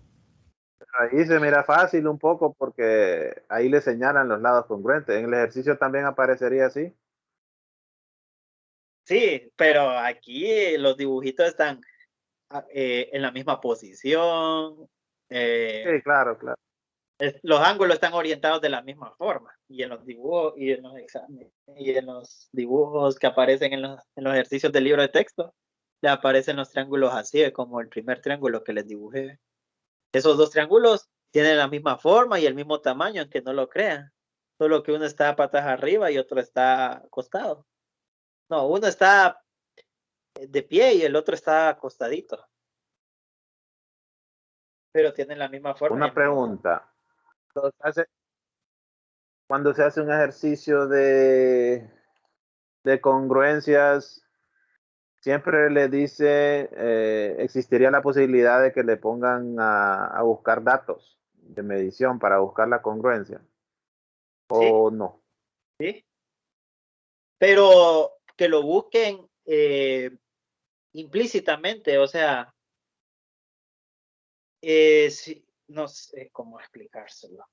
Ahí se mira fácil un poco porque ahí le señalan los lados congruentes. En el ejercicio también aparecería así. Sí, pero aquí los dibujitos están en la misma posición. Sí, claro. Los ángulos están orientados de la misma forma. Y en los dibujos y en los exámenes y en los dibujos que aparecen en los ejercicios del libro de texto, le aparecen los triángulos así, como el primer triángulo que les dibujé. Esos 2 triángulos tienen la misma forma y el mismo tamaño, aunque no lo crean. Solo que uno está patas arriba y otro está acostado. No, uno está de pie y el otro está acostadito. Pero tienen la misma forma. Una pregunta. Cuando se hace un ejercicio de congruencias, siempre le dice, existiría la posibilidad de que le pongan a buscar datos de medición para buscar la congruencia. ¿O no? Sí. Pero que lo busquen implícitamente, o sea, sí, no sé cómo explicárselo.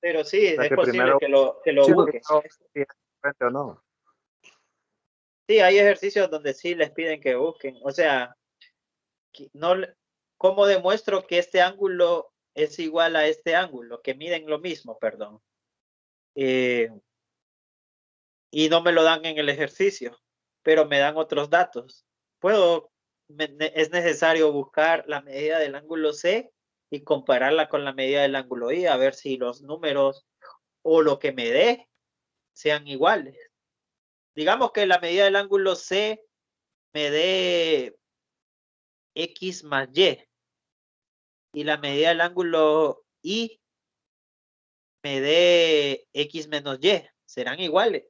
Pero sí, O sea, es que posible primero que lo Sí, busquen. si es congruente o no. Sí, hay ejercicios donde sí les piden que busquen. O sea, no, ¿cómo demuestro que este ángulo es igual a este ángulo? Que miden lo mismo, perdón. Y no me lo dan en el ejercicio, pero me dan otros datos. Es necesario buscar la medida del ángulo C y compararla con la medida del ángulo I, a ver si los números o lo que me dé sean iguales. Digamos que la medida del ángulo C me dé X más y la medida del ángulo I me dé X menos Y. ¿Serán iguales?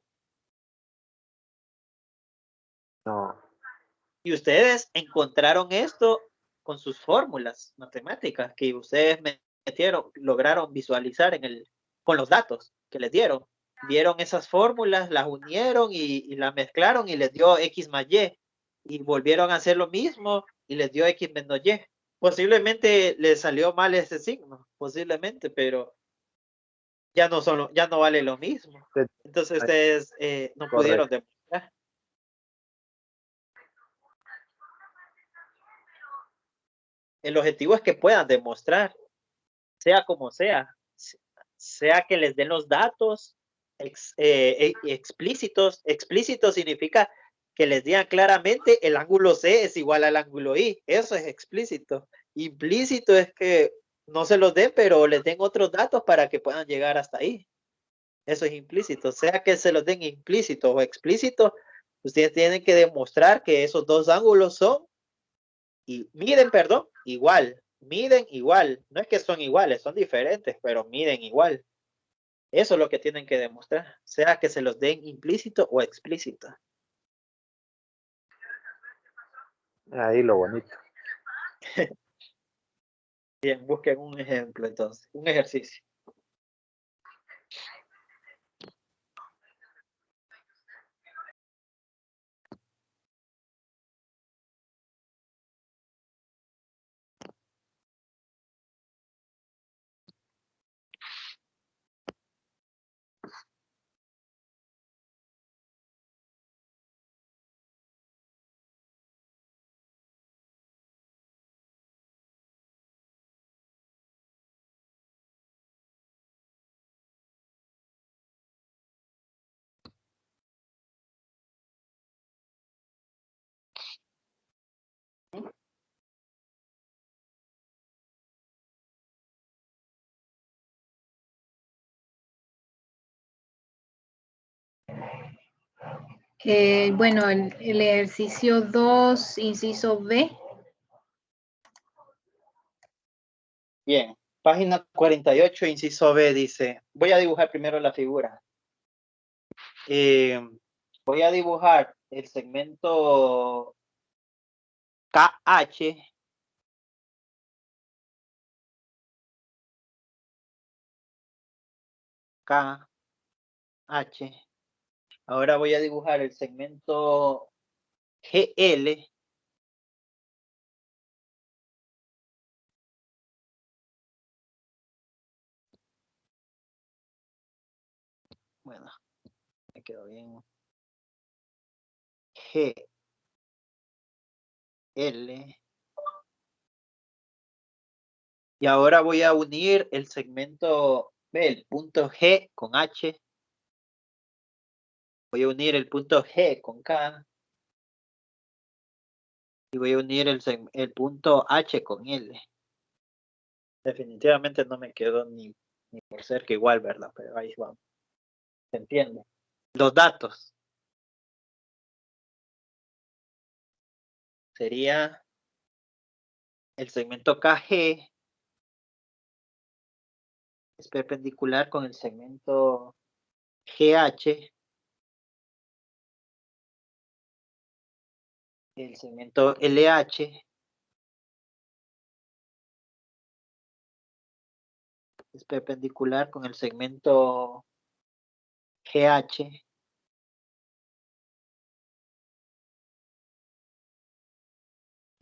No. Y ustedes encontraron esto con sus fórmulas matemáticas que ustedes metieron, lograron visualizar con los datos que les dieron. Vieron esas fórmulas, las unieron y las mezclaron y les dio X más Y. Y volvieron a hacer lo mismo y les dio X menos Y. Posiblemente les salió mal ese signo, posiblemente, pero ya no vale lo mismo. Sí. Entonces ustedes no pudieron demostrar. El objetivo es que puedan demostrar, sea como sea que les den los datos explícitos. Explícito significa que les digan claramente el ángulo C es igual al ángulo I. Eso es explícito. Implícito es que no se los den, pero les den otros datos para que puedan llegar hasta ahí. Eso es implícito. Sea que se los den implícito o explícito, ustedes tienen que demostrar que esos dos ángulos son y miden igual. Miden igual. No es que son iguales, son diferentes, pero miden igual. Eso es lo que tienen que demostrar, sea que se los den implícito o explícito. Ahí lo bonito. Bien, busquen un ejemplo entonces, un ejercicio. Bueno, el ejercicio 2, inciso B. Bien, página 48, inciso B, dice, voy a dibujar primero la figura. Voy a dibujar el segmento KH. KH. Ahora voy a dibujar el segmento GL. Bueno, me quedó bien. GL. Y ahora voy a unir el segmento B, el punto G con H. Voy a unir el punto G con K. Y voy a unir el punto H con L. Definitivamente no me quedó ni por cerca igual, ¿verdad? Pero ahí vamos. ¿Se entiende? Los datos. Sería el segmento KG es perpendicular con el segmento GH. El segmento LH es perpendicular con el segmento GH.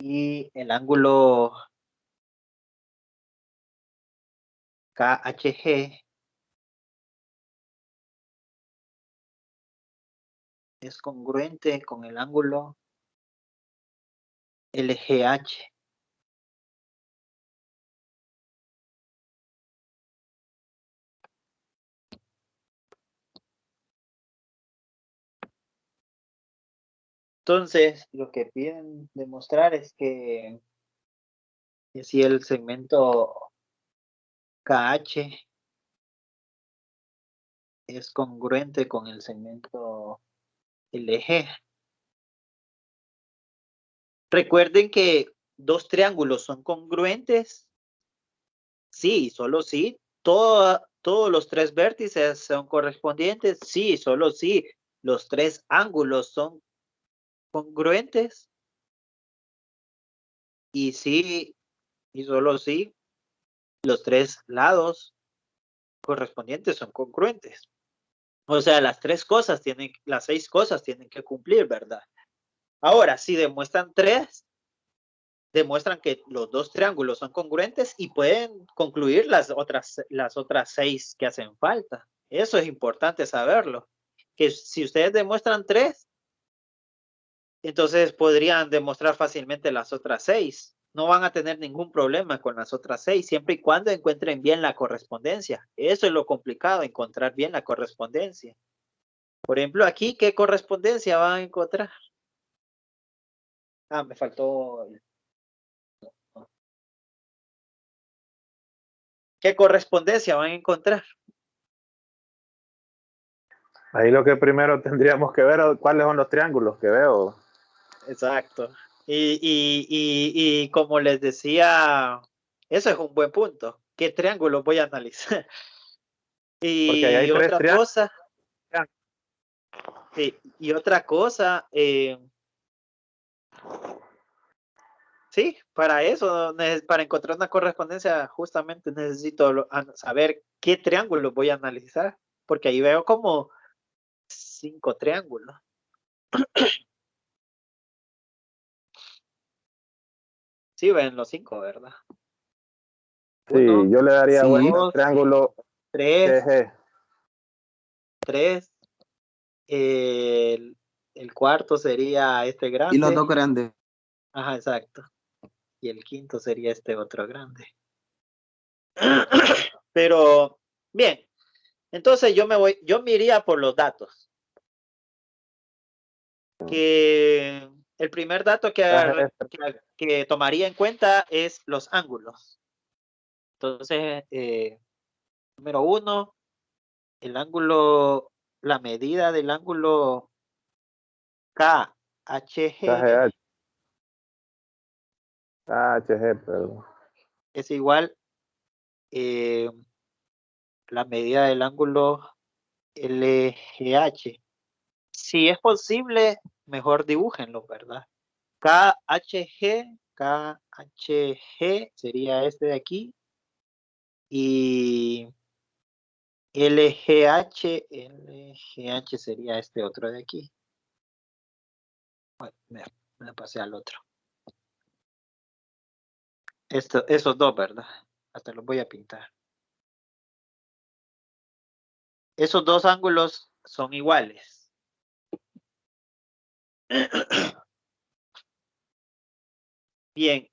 Y el ángulo KHG es congruente con el ángulo LGH. Entonces, lo que piden demostrar es que si el segmento KH es congruente con el segmento LG. Recuerden que dos triángulos son congruentes. Sí, solo sí. Todos los tres vértices son correspondientes. Sí, solo sí. Los tres ángulos son congruentes. Y sí, y solo sí, los tres lados correspondientes son congruentes. O sea, las seis cosas tienen que cumplir, ¿verdad? Ahora, si demuestran tres, demuestran que los dos triángulos son congruentes y pueden concluir las otras 6 que hacen falta. Eso es importante saberlo. Que si ustedes demuestran 3, entonces podrían demostrar fácilmente las otras 6. No van a tener ningún problema con las otras 6, siempre y cuando encuentren bien la correspondencia. Eso es lo complicado, encontrar bien la correspondencia. Por ejemplo, aquí, ¿qué correspondencia van a encontrar? Ah, me faltó... ¿Qué correspondencia van a encontrar? Ahí lo que primero tendríamos que ver es cuáles son los triángulos que veo. Exacto. Y como les decía, eso es un buen punto. ¿Qué triángulo voy a analizar? Porque ahí hay Y 3 otra triángulos. cosa, sí, y otra cosa, sí, para eso, para encontrar una correspondencia, justamente necesito saber qué triángulo voy a analizar, porque ahí veo como 5 triángulos. Sí, ven los 5, ¿verdad? Sí, 1, yo le daría Sí. vuelta al 2, triángulo 3, TG. 3. El cuarto sería este Y los grande. dos grandes. Ajá, exacto. Y el quinto sería este otro grande. Pero, bien. Entonces yo me iría por los datos. Que el primer dato que tomaría en cuenta es los ángulos. Entonces, número 1, el ángulo, la medida del ángulo KHG KHG, perdón. es igual la medida del ángulo LGH. Si es posible, mejor dibújenlo, ¿verdad? KHG sería este de aquí. Y LGH sería este otro de aquí. Bueno, me pasé al otro. Esos dos, ¿verdad? Hasta los voy a pintar. Esos dos ángulos son iguales. Bien.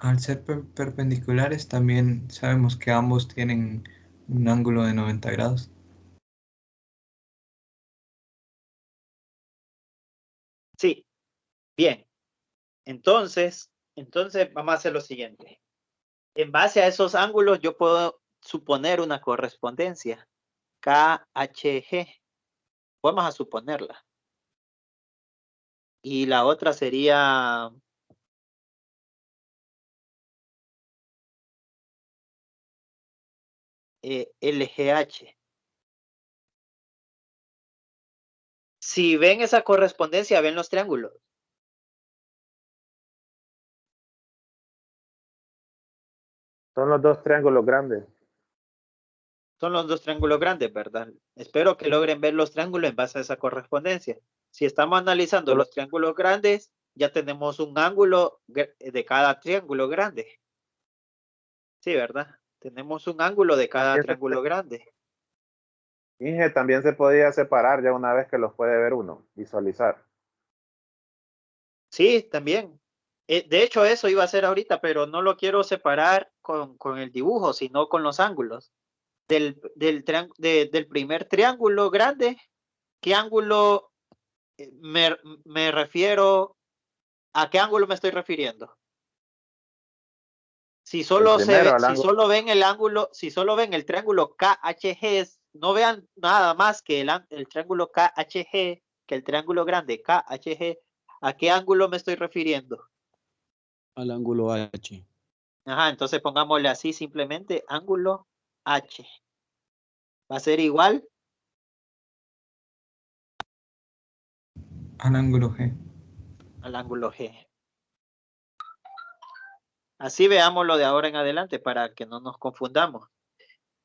Al ser perpendiculares, también sabemos que ambos tienen un ángulo de 90 grados. Sí. Bien. Entonces vamos a hacer lo siguiente. En base a esos ángulos, yo puedo suponer una correspondencia. KHG. Vamos a suponerla. Y la otra sería LGH. Si ven esa correspondencia, ven los triángulos. Son los dos triángulos grandes. Son los dos triángulos grandes, ¿verdad? Espero que logren ver los triángulos en base a esa correspondencia. Si estamos analizando los triángulos grandes, ya tenemos un ángulo de cada triángulo grande. Sí, ¿verdad? Tenemos un ángulo de cada triángulo grande. Inge, también se podía separar ya una vez que los puede ver uno, visualizar. Sí, también. De hecho, eso iba a hacer ahorita, pero no lo quiero separar con el dibujo, sino con los ángulos. Del primer triángulo grande, ¿qué ángulo me refiero? ¿A qué ángulo me estoy refiriendo? Si solo ven el ángulo, si solo ven el triángulo KHG, no vean nada más que el triángulo KHG, que el triángulo grande KHG, ¿a qué ángulo me estoy refiriendo? Al ángulo H. Ajá, entonces pongámosle así simplemente ángulo H. Va a ser igual al ángulo G. Al ángulo G. Así veámoslo de ahora en adelante para que no nos confundamos.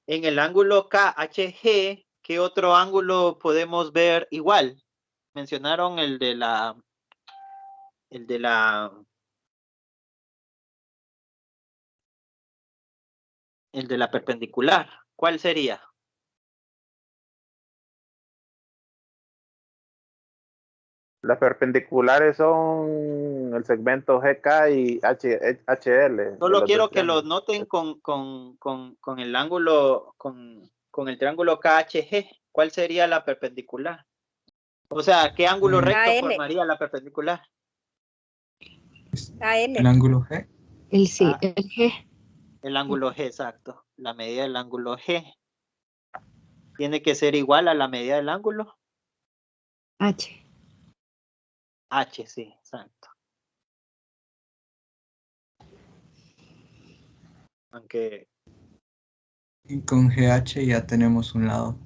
En el ángulo KHG, ¿qué otro ángulo podemos ver igual? Mencionaron el de la el de la perpendicular. ¿Cuál sería? Las perpendiculares son el segmento GK y HL. Solo quiero que lo noten con el ángulo, con el triángulo KHG. ¿Cuál sería la perpendicular? O sea, ¿qué ángulo recto KL. formaría la perpendicular? KL. El ángulo G. El sí, el G. El ángulo G, exacto. La medida del ángulo G. Tiene que ser igual a la medida del ángulo H. H, sí, exacto. Aunque Y con GH ya tenemos un lado.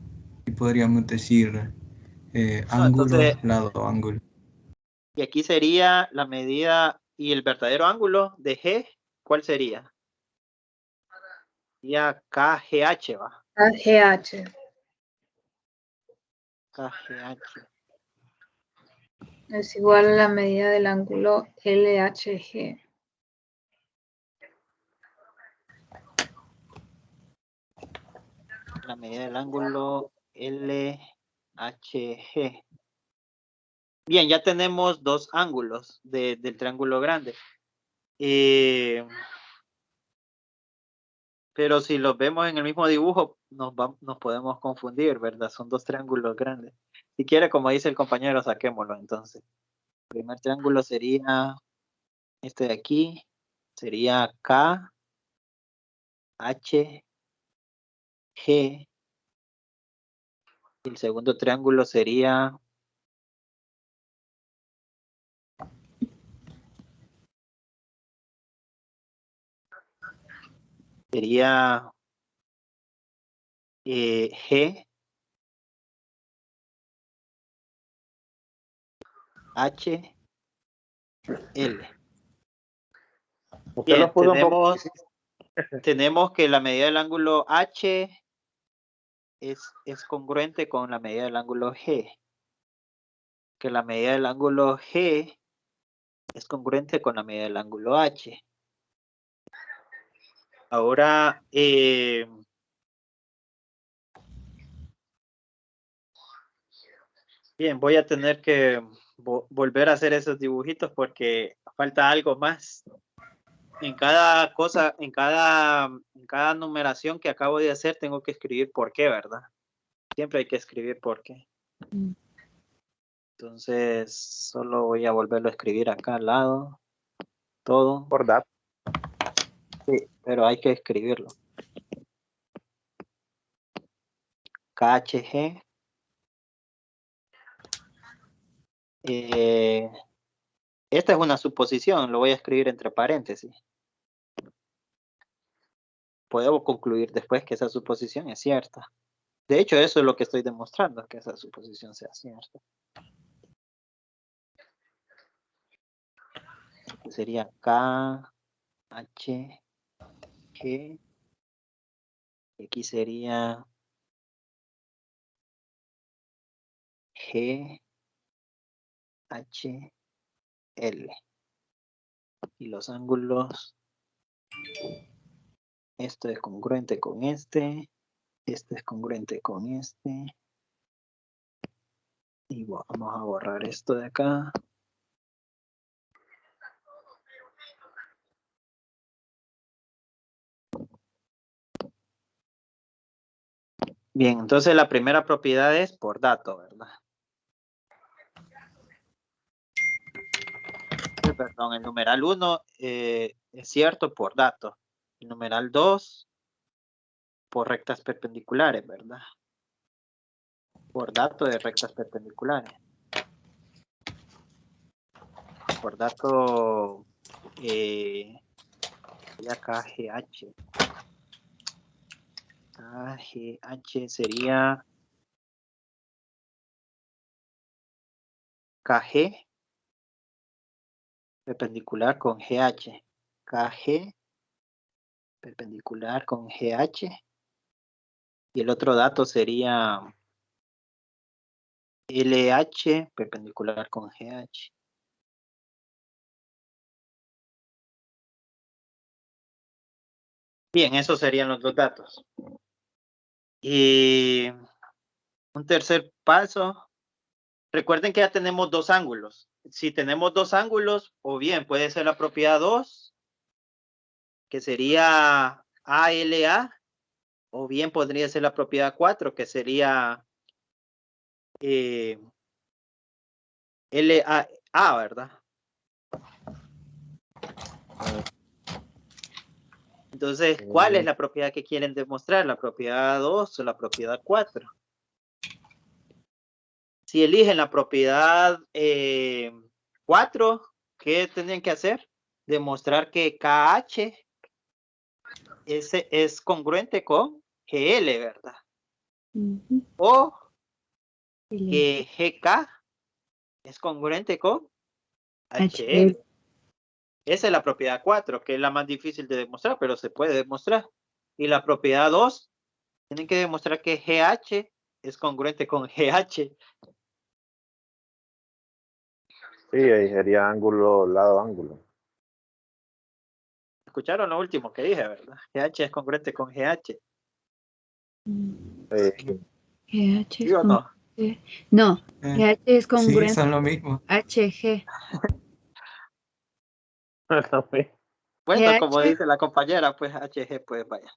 Y podríamos decir no, ángulo, entonces, lado, ángulo. y aquí sería la medida y el verdadero ángulo de G, ¿cuál sería? Sería KGH, va. GH. KGH. Es igual a la medida del ángulo LHG. La medida del ángulo LHG. Bien, ya tenemos dos ángulos del triángulo grande. Pero si los vemos en el mismo dibujo, nos podemos confundir, ¿verdad? Son dos triángulos grandes. Si quiere, como dice el compañero, saquémoslo entonces. El primer triángulo sería este de aquí. Sería K, H, G. Y el segundo triángulo sería G, H, L. Usted Bien, lo puso un poco. tenemos que la medida del ángulo H es congruente con la medida del ángulo G. Que la medida del ángulo G es congruente con la medida del ángulo H. Ahora, bien, voy a tener que volver a hacer esos dibujitos porque falta algo más. En cada cosa, en cada numeración que acabo de hacer, tengo que escribir por qué, ¿verdad? Siempre hay que escribir por qué. Entonces, solo voy a volverlo a escribir acá al lado. Todo. Por dato. Sí, pero hay que escribirlo. KHG. Esta es una suposición, lo voy a escribir entre paréntesis. Podemos concluir después que esa suposición es cierta. De hecho, eso es lo que estoy demostrando, que esa suposición sea cierta. Sería K, H, G. Y aquí sería G, H, L. Y los ángulos, esto es congruente con este es congruente con este. Y vamos a borrar esto de acá. Bien, entonces la primera propiedad es por dato, ¿verdad? Perdón, el numeral 1 es cierto por dato. El numeral 2 por rectas perpendiculares, ¿verdad? Por dato de rectas perpendiculares. Por dato sería KGH. KGH sería KG perpendicular con GH. KG perpendicular con GH. Y el otro dato sería LH perpendicular con GH. Bien, esos serían los dos datos. Y un tercer paso. Recuerden que ya tenemos dos ángulos. Si tenemos dos ángulos, o bien puede ser la propiedad 2, que sería ALA, o bien podría ser la propiedad 4, que sería LA, ¿verdad? Entonces, ¿cuál es la propiedad que quieren demostrar? ¿La propiedad 2 o la propiedad 4? Si eligen la propiedad 4, ¿qué tendrían que hacer? Demostrar que KH es congruente con GL, ¿verdad? O que GK es congruente con HL. Esa es la propiedad 4, que es la más difícil de demostrar, pero se puede demostrar. Y la propiedad 2, tienen que demostrar que GH es congruente con GH. Sí, ahí sería ángulo, lado, ángulo. Escucharon lo último que dije, ¿verdad? GH es congruente con GH. GH ¿Sí es o no? No, GH es Sí, congruente son lo mismo. HG. Bueno, como GH, dice la compañera, pues HG, pues vaya.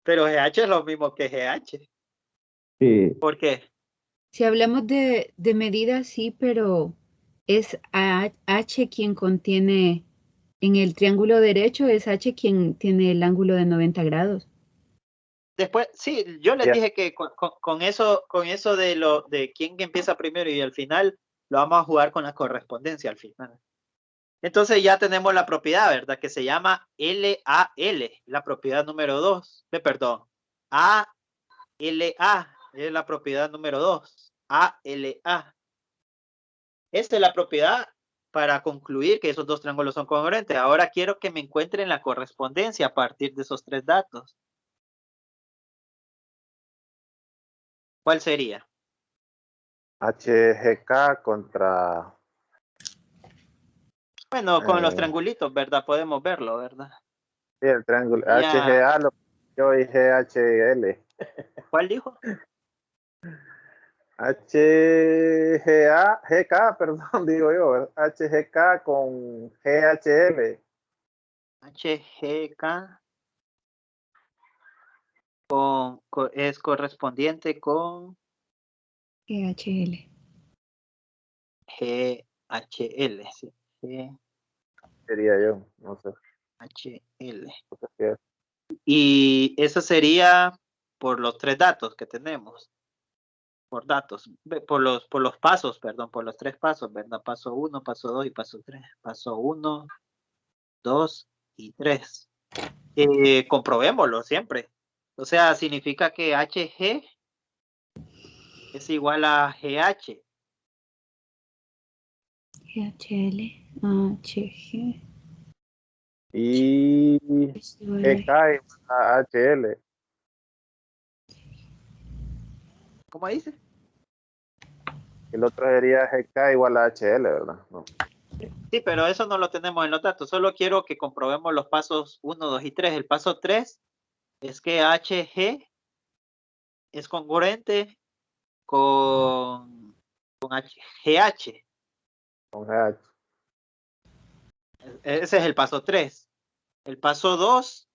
Pero GH es lo mismo que GH. Sí. ¿Por qué? si hablamos de medidas, sí, pero es H quien contiene, en el triángulo derecho, es H quien tiene el ángulo de 90 grados. Después, sí, yo les Ya. dije que con eso de quién empieza primero y al final, lo vamos a jugar con la correspondencia al final. Entonces ya tenemos la propiedad, ¿verdad? Que se llama LAL, la propiedad número 2. Perdón, ALA es la propiedad número 2. ALA. Esta es la propiedad para concluir que esos dos triángulos son congruentes. Ahora quiero que me encuentren la correspondencia a partir de esos tres datos. ¿Cuál sería? HGK contra... Bueno, con los triangulitos, ¿verdad? Podemos verlo, ¿verdad? Sí, el triángulo. Ya. HGA lo yo y GHL. ¿Cuál dijo? GK, perdón, digo yo. HGK con GHL. HGK es correspondiente con GHL. GHL. Sí. Sería yo, no sé. GHL. No sé qué es. Y eso sería por los tres datos que tenemos. Por datos, por los pasos, perdón, por los tres pasos, ¿verdad? Paso 1, paso 2 y paso 3. Paso 1, 2 y 3. Comprobémoslo siempre. O sea, significa que HG es igual a GH. GHL, HG. Y es igual GK igual a HL. ¿Cómo dice? El otro sería GK igual a HL, ¿verdad? No. Sí, pero eso no lo tenemos en los datos. Solo quiero que comprobemos los pasos 1, 2 y 3. El paso 3 es que HG es congruente con GH. Con GH. Ese es el paso 3. El paso 2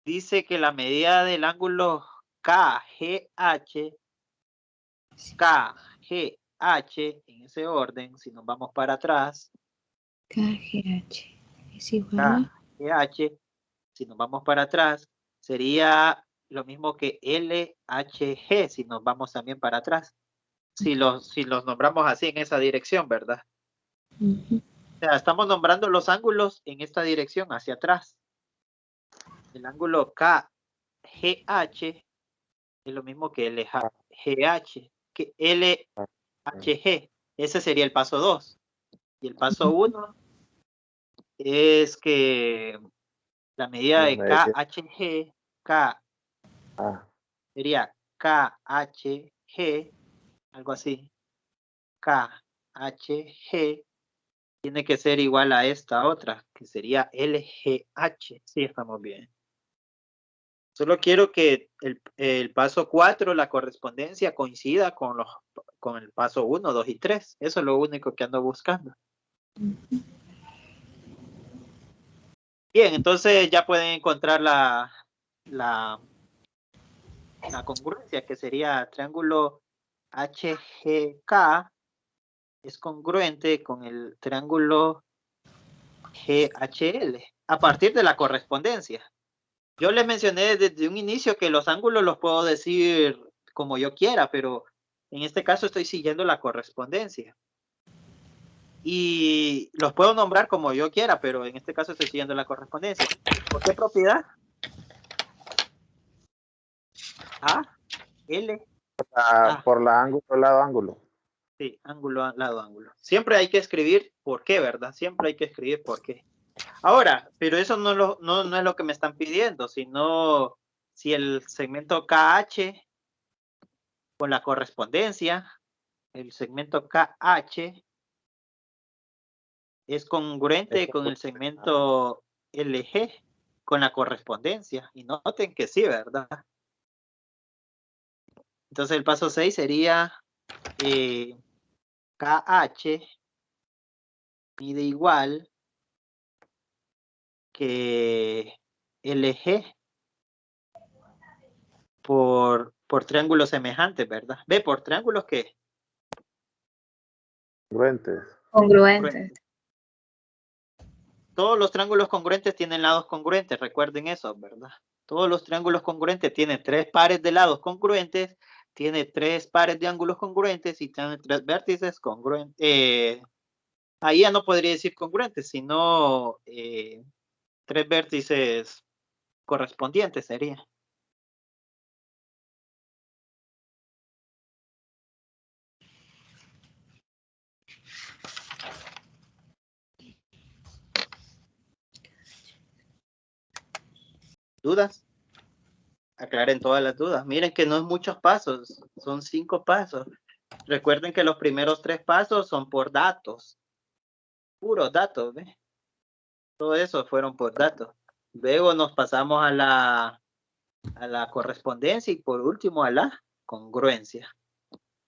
dice que la medida del ángulo KGH, en ese orden, si nos vamos para atrás, KGH es igual a KGH, si nos vamos para atrás, sería lo mismo que LHG, si nos vamos también para atrás. Si los nombramos así en esa dirección, ¿verdad? O sea, estamos nombrando los ángulos en esta dirección, hacia atrás. El ángulo KGH es lo mismo que LGH, que LHG. Ese sería el paso 2. Y el paso 1 es que la medida de KHG, sería KHG, algo así. KHG tiene que ser igual a esta otra, que sería LGH. Sí, estamos bien. Solo quiero que el paso 4, la correspondencia, coincida con el paso 1, 2 y 3. Eso es lo único que ando buscando. Bien, entonces ya pueden encontrar la congruencia, que sería triángulo HGK es congruente con el triángulo GHL a partir de la correspondencia. Yo les mencioné desde un inicio que los ángulos los puedo decir como yo quiera, pero en este caso estoy siguiendo la correspondencia. Y los puedo nombrar como yo quiera, pero en este caso estoy siguiendo la correspondencia. ¿Por qué propiedad? A, L, A. Por la ángulo, lado, ángulo. Sí, ángulo, lado, ángulo. Siempre hay que escribir por qué, ¿verdad? Siempre hay que escribir por qué. Ahora, pero eso no es lo que me están pidiendo, sino si el segmento KH con la correspondencia, el segmento KH es congruente con el segmento LG con la correspondencia. Y noten que sí, ¿verdad? Entonces el paso 6 sería KH mide igual que LG por triángulos semejantes, ¿verdad? Ve, por triángulos que Congruentes. Congruentes. todos los triángulos congruentes tienen lados congruentes, recuerden eso, ¿verdad? Todos los triángulos congruentes tienen 3 pares de lados congruentes, tiene 3 pares de ángulos congruentes y tienen 3 vértices congruentes. Ahí ya no podría decir congruentes, sino 3 vértices correspondientes sería. ¿Dudas? Aclaren todas las dudas. Miren que no es muchos pasos, son 5 pasos. Recuerden que los primeros 3 pasos son por datos. Puros datos, ¿ves? Todo eso fueron por datos. Luego nos pasamos a la correspondencia y por último a la congruencia.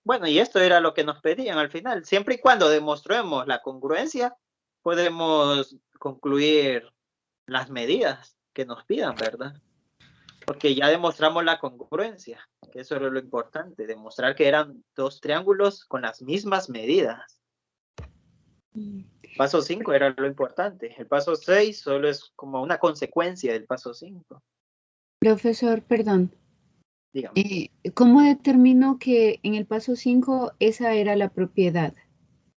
Bueno, y esto era lo que nos pedían al final. Siempre y cuando demostremos la congruencia, podemos concluir las medidas que nos pidan, ¿verdad? Porque ya demostramos la congruencia, que eso era lo importante, demostrar que eran 2 triángulos con las mismas medidas. Paso 5 era lo importante. El paso 6 solo es como una consecuencia del paso 5. Profesor, perdón. Dígame. ¿Cómo determino que en el paso 5 esa era la propiedad?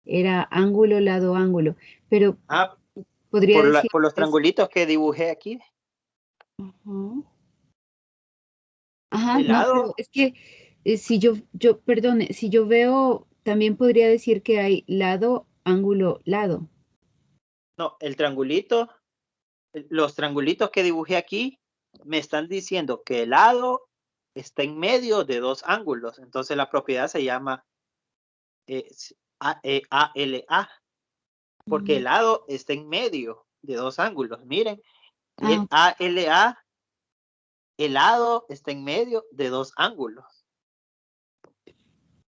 Era ángulo, lado, ángulo. Pero podría decir... por los triangulitos que dibujé aquí. Ajá, no, pero es que si perdone, si yo veo, también podría decir que hay lado, ángulo, lado. No, el triangulito, los triangulitos que dibujé aquí me están diciendo que el lado está en medio de 2 ángulos. Entonces la propiedad se llama ALA, porque el lado está en medio de 2 ángulos. Miren, el ALA, el lado está en medio de 2 ángulos.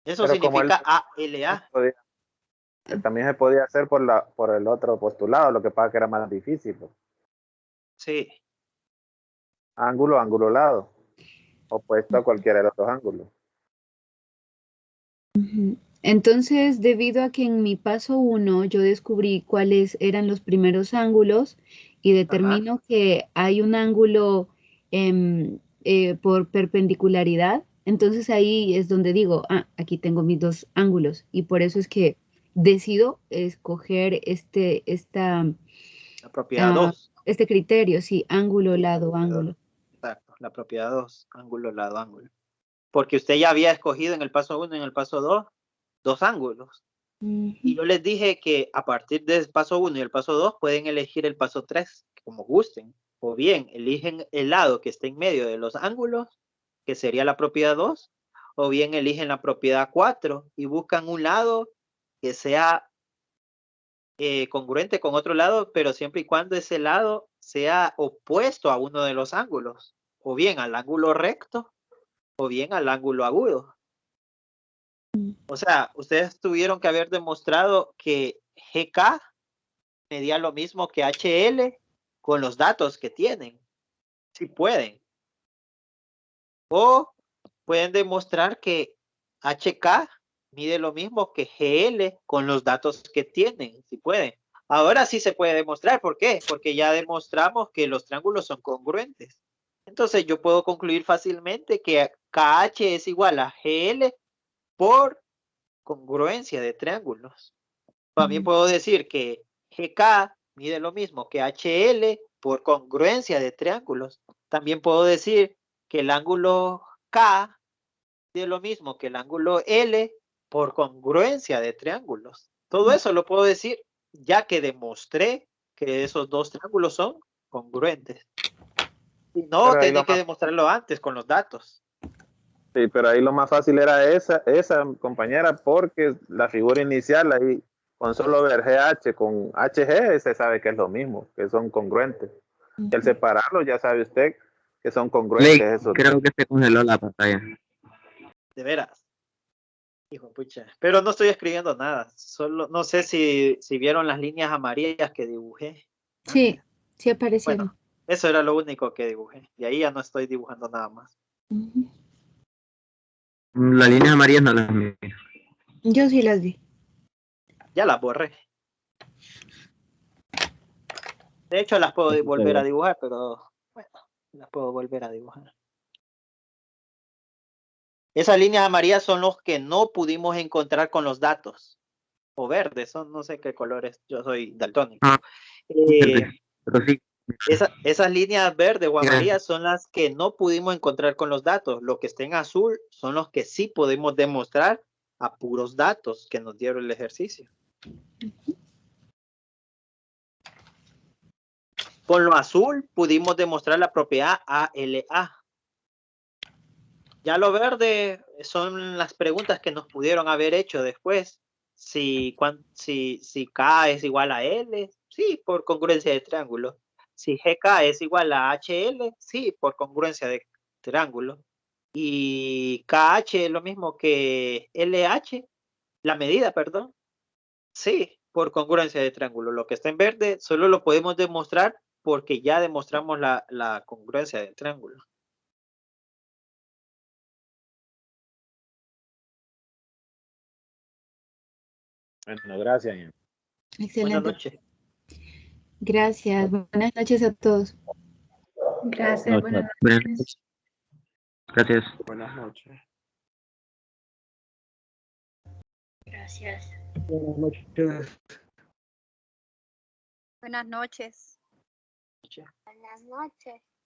Eso Pero significa ALA. También se podía hacer por el otro postulado, lo que pasa que era más difícil. Sí. Ángulo, ángulo, lado. Opuesto a cualquiera de los 2 ángulos. Entonces, debido a que en mi paso 1 yo descubrí cuáles eran los primeros ángulos y determino que hay un ángulo por perpendicularidad, entonces ahí es donde digo, aquí tengo mis 2 ángulos y por eso es que decido escoger la propiedad 2. Este criterio, sí, ángulo, lado, ángulo. Exacto, la propiedad 2, ángulo, lado, ángulo. Porque usted ya había escogido en el paso 1 y en el paso 2, 2 ángulos. Y yo les dije que a partir del paso 1 y el paso 2 pueden elegir el paso 3, como gusten. O bien eligen el lado que esté en medio de los ángulos, que sería la propiedad 2, o bien eligen la propiedad 4 y buscan un lado que sea congruente con otro lado, pero siempre y cuando ese lado sea opuesto a uno de los ángulos. o bien al ángulo recto o bien al ángulo agudo. O sea, ustedes tuvieron que haber demostrado que GK medía lo mismo que HL con los datos que tienen. Si pueden. O pueden demostrar que HK mide lo mismo que GL con los datos que tienen. Si pueden. Ahora sí se puede demostrar. ¿Por qué? Porque ya demostramos que los triángulos son congruentes. Entonces yo puedo concluir fácilmente que KH es igual a GL por congruencia de triángulos. También puedo decir que GK mide lo mismo que HL por congruencia de triángulos. También puedo decir que el ángulo K mide lo mismo que el ángulo L por congruencia de triángulos. Todo eso lo puedo decir ya que demostré que esos dos triángulos son congruentes. Y no tenía que demostrarlo antes con los datos. Sí, pero ahí lo más fácil era esa compañera, porque la figura inicial ahí, con solo ver GH con HG, se sabe que es lo mismo, que son congruentes. Y al separarlo, ya sabe usted que son congruentes. Creo que se congeló la pantalla. De veras. Hijo pucha. Pero no estoy escribiendo nada. Solo no sé si vieron las líneas amarillas que dibujé. Sí, sí aparecieron. Bueno, eso era lo único que dibujé. Y ahí ya no estoy dibujando nada más. Las líneas amarillas no las miro. Yo sí las vi. Ya las borré. De hecho, las puedo volver a dibujar, pero bueno, las puedo volver a dibujar. Esas líneas amarillas son los que no pudimos encontrar con los datos. O verdes, son no sé qué colores. Yo soy daltónico. Pero sí. Esas líneas verdes o amarillas son las que no pudimos encontrar con los datos. Los que estén azul son los que sí podemos demostrar a puros datos que nos dieron el ejercicio. Con lo azul pudimos demostrar la propiedad ALA. Ya lo verde son las preguntas que nos pudieron haber hecho después. Si K es igual a L, sí, por congruencia de triángulo. Si GK es igual a HL, sí, por congruencia de triángulo. Y KH es lo mismo que LH, la medida, perdón. Sí, por congruencia de triángulo. Lo que está en verde solo lo podemos demostrar porque ya demostramos la congruencia del triángulo. Bueno, gracias. Excelente. Buenas noches. Gracias. Buenas noches a todos. Gracias. Buenas noches. Gracias. Buenas noches. Gracias. Buenas noches. Buenas noches. Buenas noches.